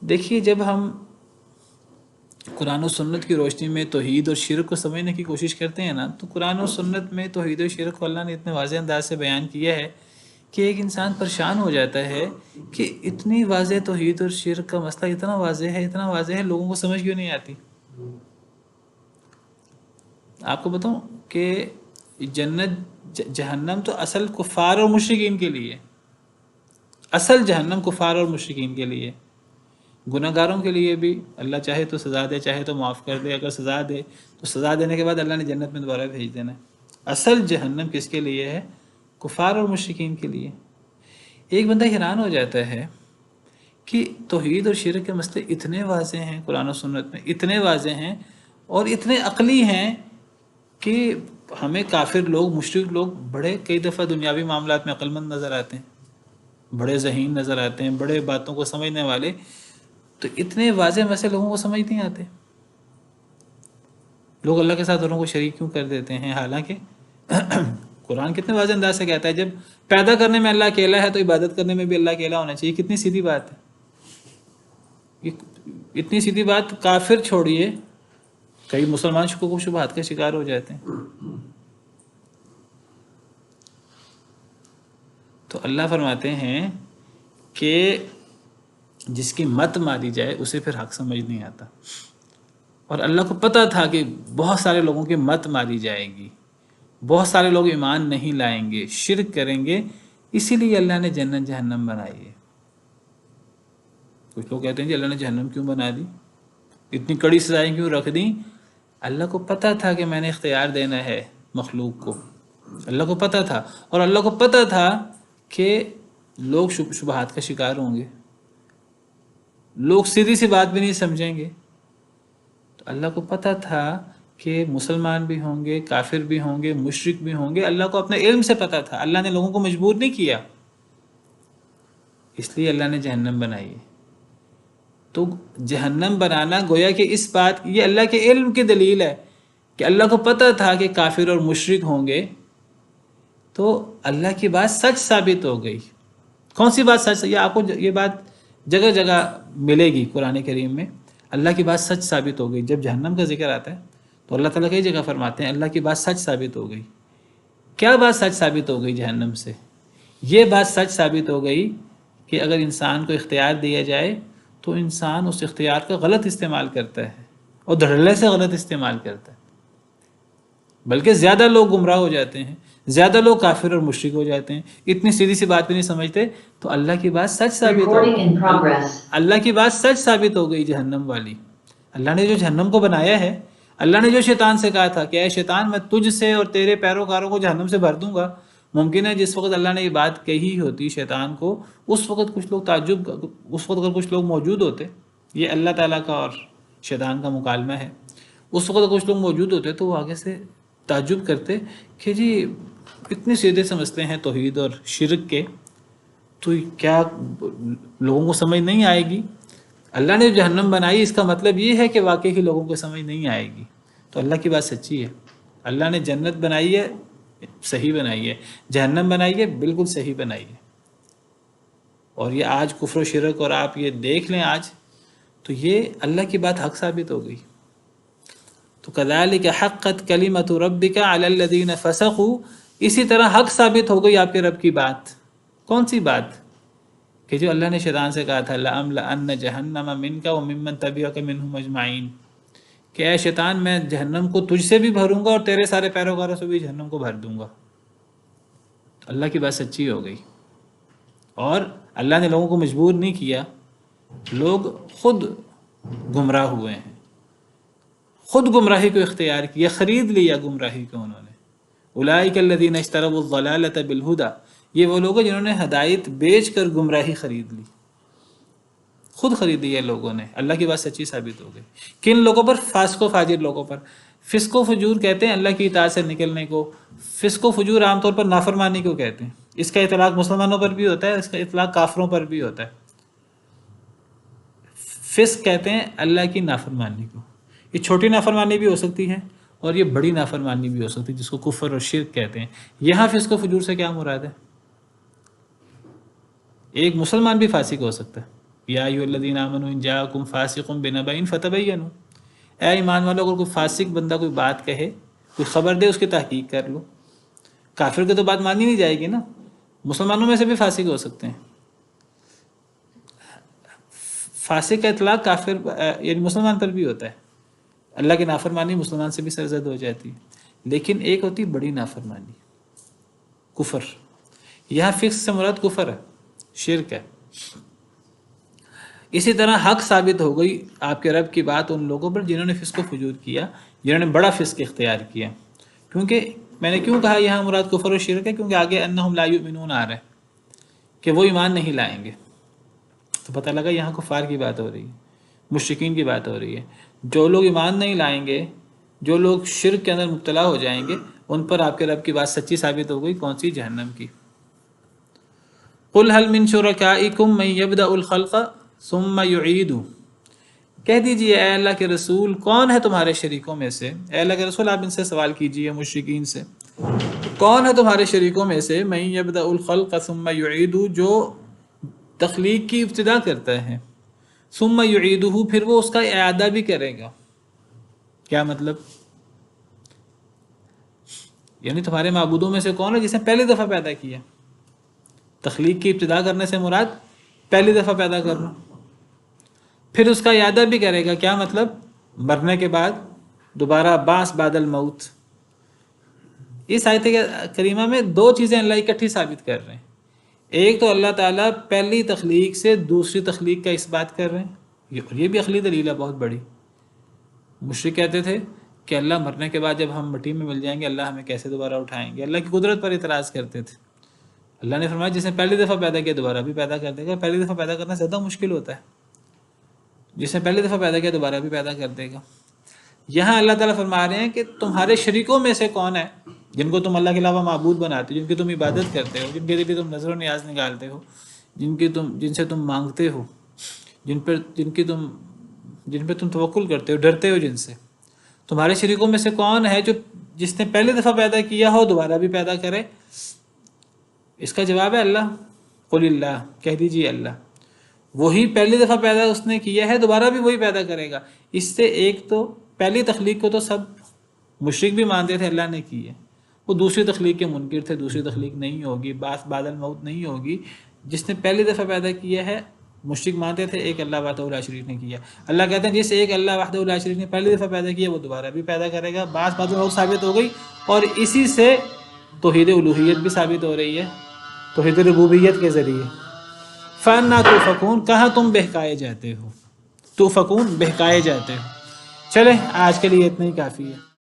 دیکھیے جب ہم قرآن و سنت کی روشنی میں توحید اور شرک کو سمجھنے کی کوشش کرتے ہیں نا، تو قرآن و سنت میں توحید و شرک کو اللہ نے اتنے واضح انداز سے بیان کیا ہے کہ ایک انسان پریشان ہو جاتا ہے کہ اتنی واضح توحید اور شرک کا مسئلہ اتنا واضح ہے، لوگوں کو سمجھ کیوں نہیں آتی؟ آپ کو بتاؤں کہ جنت جہنم تو اصل کفار اور مشرکین کے لیے، اصل جہنم کفار اور مشرکین کے لیے، گناہ گاروں کے لیے بھی اللہ چاہے تو سزا دے، چاہے تو معاف کر دے، اگر سزا دے تو سزا دینے کے بعد اللہ نے جنت میں دوبارہ بھیج دینا ہے۔ اصل جہنم کس کے لیے ہے؟ کفار اور مشرکین کے لیے۔ ایک بندہ حیران ہو جاتا ہے کہ توحید اور شرک کے مسئلے اتنے واضح ہیں قرآن و سنت میں، اتنے واضح ہیں اور اتنے عقلی ہیں کہ ہمیں کافر لوگ، مشرک لوگ بڑے کئی دفعہ دنیاوی معاملات میں عقل مند نظر آتے ہیں، بڑے ذہین نظر آتے ہیں، بڑے باتوں کو سمجھنے والے، تو اتنے واضح مسئلے لوگوں کو سمجھ نہیں آتے۔ لوگ اللہ کے ساتھ اوروں کو شریک کیوں کر دیتے ہیں؟ حالانکہ قرآن کتنے واضح انداز سے کہتا ہے جب پیدا کرنے میں اللہ اکیلا ہے تو عبادت کرنے میں بھی اللہ اکیلا ہونا چاہیے۔ کتنی سیدھی بات ہے، اتنی سیدھی بات کافر چھوڑیے، کئی مسلمان شکوک و شبہات کا شکار ہو جاتے ہیں۔ تو اللہ فرماتے ہیں کہ جس کی مت ماری جائے اسے پھر حق سمجھ نہیں آتا، اور اللہ کو پتہ تھا کہ بہت سارے لوگوں کی مت ماری جائے گی، بہت سارے لوگ ایمان نہیں لائیں گے، شرک کریں گے، اسی لیے اللہ نے جنت جہنم بنائی ہے۔ کچھ لوگ کہتے ہیں کہ اللہ نے جہنم کیوں بنا دی، اتنی کڑی سزائیں کیوں رکھ دیں؟ اللہ کو پتہ تھا کہ میں نے اختیار دینا ہے مخلوق کو، اللہ کو پتہ تھا، اور اللہ کو پتہ تھا کہ لوگ شبہات کا شکار ہوں گے، لوگ سیدھی سی بات بھی نہیں سمجھیں گے۔ تو اللہ کو پتہ تھا کہ مسلمان بھی ہوں گے، کافر بھی ہوں گے، مشرک بھی ہوں گے، اللہ کو اپنے علم سے پتہ تھا، اللہ نے لوگوں کو مجبور نہیں کیا، اس لیے اللہ نے جہنم بنائی ہے۔ تو جہنم بنانا گویا کہ اس بات، یہ اللہ کے علم کی دلیل ہے کہ اللہ کو پتہ تھا کہ کافر اور مشرک ہوں گے، تو اللہ کی بات سچ ثابت ہو گئی۔ کون سی بات سچ؟ یہ آپ کو یہ بات جگہ جگہ ملے گی قرآن کریم میں، اللہ کی بات سچ ثابت ہو گئی۔ جب جہنم کا ذکر آتا ہے تو اللہ تعالیٰ کئی جگہ فرماتے ہیں اللہ کی بات سچ ثابت ہو گئی۔ کیا بات سچ ثابت ہو گئی جہنم سے؟ یہ بات سچ ثابت ہو گئی کہ اگر انسان کو اختیار دیا جائے تو انسان اس اختیار کا غلط استعمال کرتا ہے، اور دھڑلے سے غلط استعمال کرتا ہے، بلکہ زیادہ لوگ گمراہ ہو جاتے ہیں، زیادہ لوگ کافر اور مشرک ہو جاتے ہیں، اتنی سیدھی سی بات بھی نہیں سمجھتے۔ تو اللہ کی بات سچ ثابت ہو گئی، اللہ کی بات سچ ثابت ہو گئی جہنم والی۔ اللہ نے جو جہنم کو بنایا ہے، اللہ نے جو شیطان سے کہا تھا کہ اے شیطان میں تجھ سے اور تیرے پیروکاروں کو جہنم سے بھر دوں گا، ممکن ہے جس وقت اللہ نے یہ بات کہی ہوتی شیطان کو، اس وقت کچھ لوگ اس وقت اگر کچھ لوگ موجود ہوتے، یہ اللہ تعالیٰ کا اور شیطان کا مکالمہ ہے، اس وقت کچھ لوگ موجود ہوتے تو وہ آگے سے تعجب کرتے کہ جی اتنے سیدھے سے مسئلے ہیں توحید اور شرک کے، تو کیا لوگوں کو سمجھ نہیں آئے گی؟ اللہ نے جہنم بنائی، اس کا مطلب یہ ہے کہ واقعی کہ لوگوں کو سمجھ نہیں آئے گی۔ تو اللہ کی بات سچی ہے، اللہ نے جنت بنائی ہے، صحیح بنائی ہے، جہنم بنائی ہے، بالکل صحیح بنائی ہے۔ اور یہ آج کفر و شرک، اور آپ یہ دیکھ لیں آج، تو یہ اللہ کی بات حق ثابت ہو گئی۔ تو کذالک حقت کلمۃ ربک علی الذین فسقوا، اسی طرح حق ثابت ہو گئی آپ کے رب کی بات۔ کون سی بات؟ کہ جو اللہ نے شیطان سے کہا تھا لَأَمْلَأَنَّ جَهَنَّمَ مِنْكَ وَمِمَّنْ تَبِعَكَ مِنْهُمْ أَجْمَعِينَ، کہ اے شیطان میں جہنم کو تجھ سے بھی بھروں گا اور تیرے سارے پیروکاروں سے بھی جہنم کو بھر دوں گا۔ تو اللہ کی بات سچی ہو گئی، اور اللہ نے لوگوں کو مجبور نہیں کیا، لوگ خود گمراہ ہوئے ہیں، خود گمراہی کو اختیار کیا، خرید لیا گمراہی کو انہوں نے۔ اولئک الذین اشتروا الضلالۃ بالہدی، یہ وہ لوگ ہیں جنہوں نے ہدایت بیچ کر گمراہی خرید لی، خود خریدی ہے لوگوں نے۔ اللہ کی بات سچی ثابت ہو گئی۔ کن لوگوں پر؟ فاسق و فاجر لوگوں پر۔ فسق و فجور کہتے ہیں اللہ کی اطاعت سے نکلنے کو، فسق و فجور عام طور پر نافرمانی کو کہتے ہیں، اس کا اطلاق مسلمانوں پر بھی ہوتا ہے، اس کا اطلاق کافروں پر بھی ہوتا ہے۔ فسق کہتے ہیں اللہ کی نافرمانی کو، یہ چھوٹی نافرمانی بھی ہو سکتی ہے اور یہ بڑی نافرمانی بھی ہو سکتی ہے جس کو کفر اور شرک کہتے ہیں۔ یہاں فسق و فجور سے کیا مراد ہے؟ ایک مسلمان بھی فاسق ہو سکتا ہے، یا ایھا الذین آمنوا ان جاءکم فاسق بنبأ فتبینوا، اے ایمان والو اگر کوئی فاسق بندہ کوئی بات کہے، کوئی خبر دے، اس کی تحقیق کر لو۔ کافر کی تو بات مانی نہیں جائے گی نا، مسلمانوں میں سے بھی فاسق ہو سکتے ہیں۔ فاسق کا اطلاق کافر یعنی مسلمان پر بھی ہوتا ہے، اللہ کی نافرمانی مسلمان سے بھی سرزد ہو جاتی ہے، لیکن ایک ہوتی بڑی نافرمانی، کفر۔ یہاں فسق سے مراد کفر ہے، شرک ہے۔ اسی طرح حق ثابت ہو گئی آپ کے رب کی بات ان لوگوں پر جنہوں نے فسق و فجور کیا، جنہوں نے بڑا فسق اختیار کیا۔ کیونکہ میں نے کیوں کہا یہاں مراد کفر و شرک ہے، کیونکہ آگے انہم لا یؤمنون آ رہا ہے کہ وہ ایمان نہیں لائیں گے، تو پتہ لگا یہاں کفار کی بات ہو رہی ہے، مشرکین کی بات ہو رہی ہے۔ جو لوگ ایمان نہیں لائیں گے، جو لوگ شرک کے اندر مبتلا ہو جائیں گے، ان پر آپ کے رب کی بات سچی ثابت ہو گئی، کون سی؟ جہنم کی۔ قل هل من شرکائکم من یبدأ الخلق ثم یعیدہ، کہہ دیجئے اے اللہ کے رسول کون ہے تمہارے شریکوں میں سے، اے اللہ کے رسول آپ ان سے سوال کیجئے مشرکین سے، کون ہے تمہارے شریکوں میں سے من یبدأ الخلق ثم یعیدہ، جو تخلیق کی ابتدا کرتا ہے، ثم یعیدہ پھر وہ اس کا اعادہ بھی کرے گا۔ کیا مطلب؟ یعنی تمہارے معبودوں میں سے کون ہے جس نے پہلی دفعہ پیدا کیا؟ تخلیق کی ابتدا کرنے سے مراد پہلی دفعہ پیدا کرنا، پھر اس کا اعادہ بھی کرے گا۔ کیا مطلب؟ مرنے کے بعد دوبارہ بعث بعد الموت۔ اس آیت کریمہ میں دو چیزیں اللہ اکٹھی ثابت کر رہے ہیں۔ ایک تو اللہ تعالیٰ پہلی تخلیق سے دوسری تخلیق کا اس بات کر رہے ہیں، یہ بھی عقلی دلیل ہے بہت بڑی۔ مشرک کہتے تھے کہ اللہ مرنے کے بعد جب ہم مٹی میں مل جائیں گے اللہ ہمیں کیسے دوبارہ اٹھائیں گے، اللہ کی قدرت پر اعتراض کرتے تھے۔ اللہ نے فرمایا جس نے پہلی دفعہ پیدا کیا دوبارہ بھی پیدا کر دے گا۔ پہلی دفعہ پیدا کرنا زیادہ مشکل ہوتا ہے، جس نے پہلی دفعہ پیدا کیا دوبارہ بھی پیدا کر دے گا۔ یہاں اللہ تعالیٰ فرما رہے ہیں کہ تمہارے شریکوں میں سے کون ہے جن کو تم اللہ کے علاوہ معبود بناتے ہو، جن کی تم عبادت کرتے ہو، جن کے لیے تم نظر و نیاز نکالتے ہو، جن سے تم مانگتے ہو، جن پہ تم توکل کرتے ہو، ڈرتے ہو جن سے۔ تمہارے شریکوں میں سے کون ہے جو جس نے پہلی دفعہ پیدا کیا ہو دوبارہ بھی پیدا کرے؟ اس کا جواب ہے اللہ۔ قل اللہ، کہہ دیجیے اللہ، وہی پہلی دفعہ پیدا اس نے کیا ہے دوبارہ بھی وہی پیدا کرے گا۔ اس سے ایک تو پہلی تخلیق کو تو سب مشرک بھی مانتے تھے اللہ نے کی ہے، وہ دوسری تخلیق کے منکر تھے، دوسری تخلیق نہیں ہوگی، بعث بعد الموت نہیں ہوگی۔ جس نے پہلی دفعہ پیدا کیا ہے مشرک مانتے تھے ایک اللہ وحدہ لا شریک نے کیا۔ اللہ کہتے ہیں جس ایک اللہ وحدہ لا شریک نے پہلی دفعہ پیدا کیا وہ دوبارہ بھی پیدا کرے گا، بعث بعد الموت ثابت ہو گئی، اور اسی سے توحید الوہیت بھی ثابت ہو رہی ہے توحید ربوبیت کے ذریعے۔ فَأَنَّىٰ تُؤْفَكُونَ، کہاں تم بہکائے جاتے ہو، تُؤْفَكُونَ بہکائے جاتے ہو۔ چلیں آج کے لیے اتنا ہی کافی ہے۔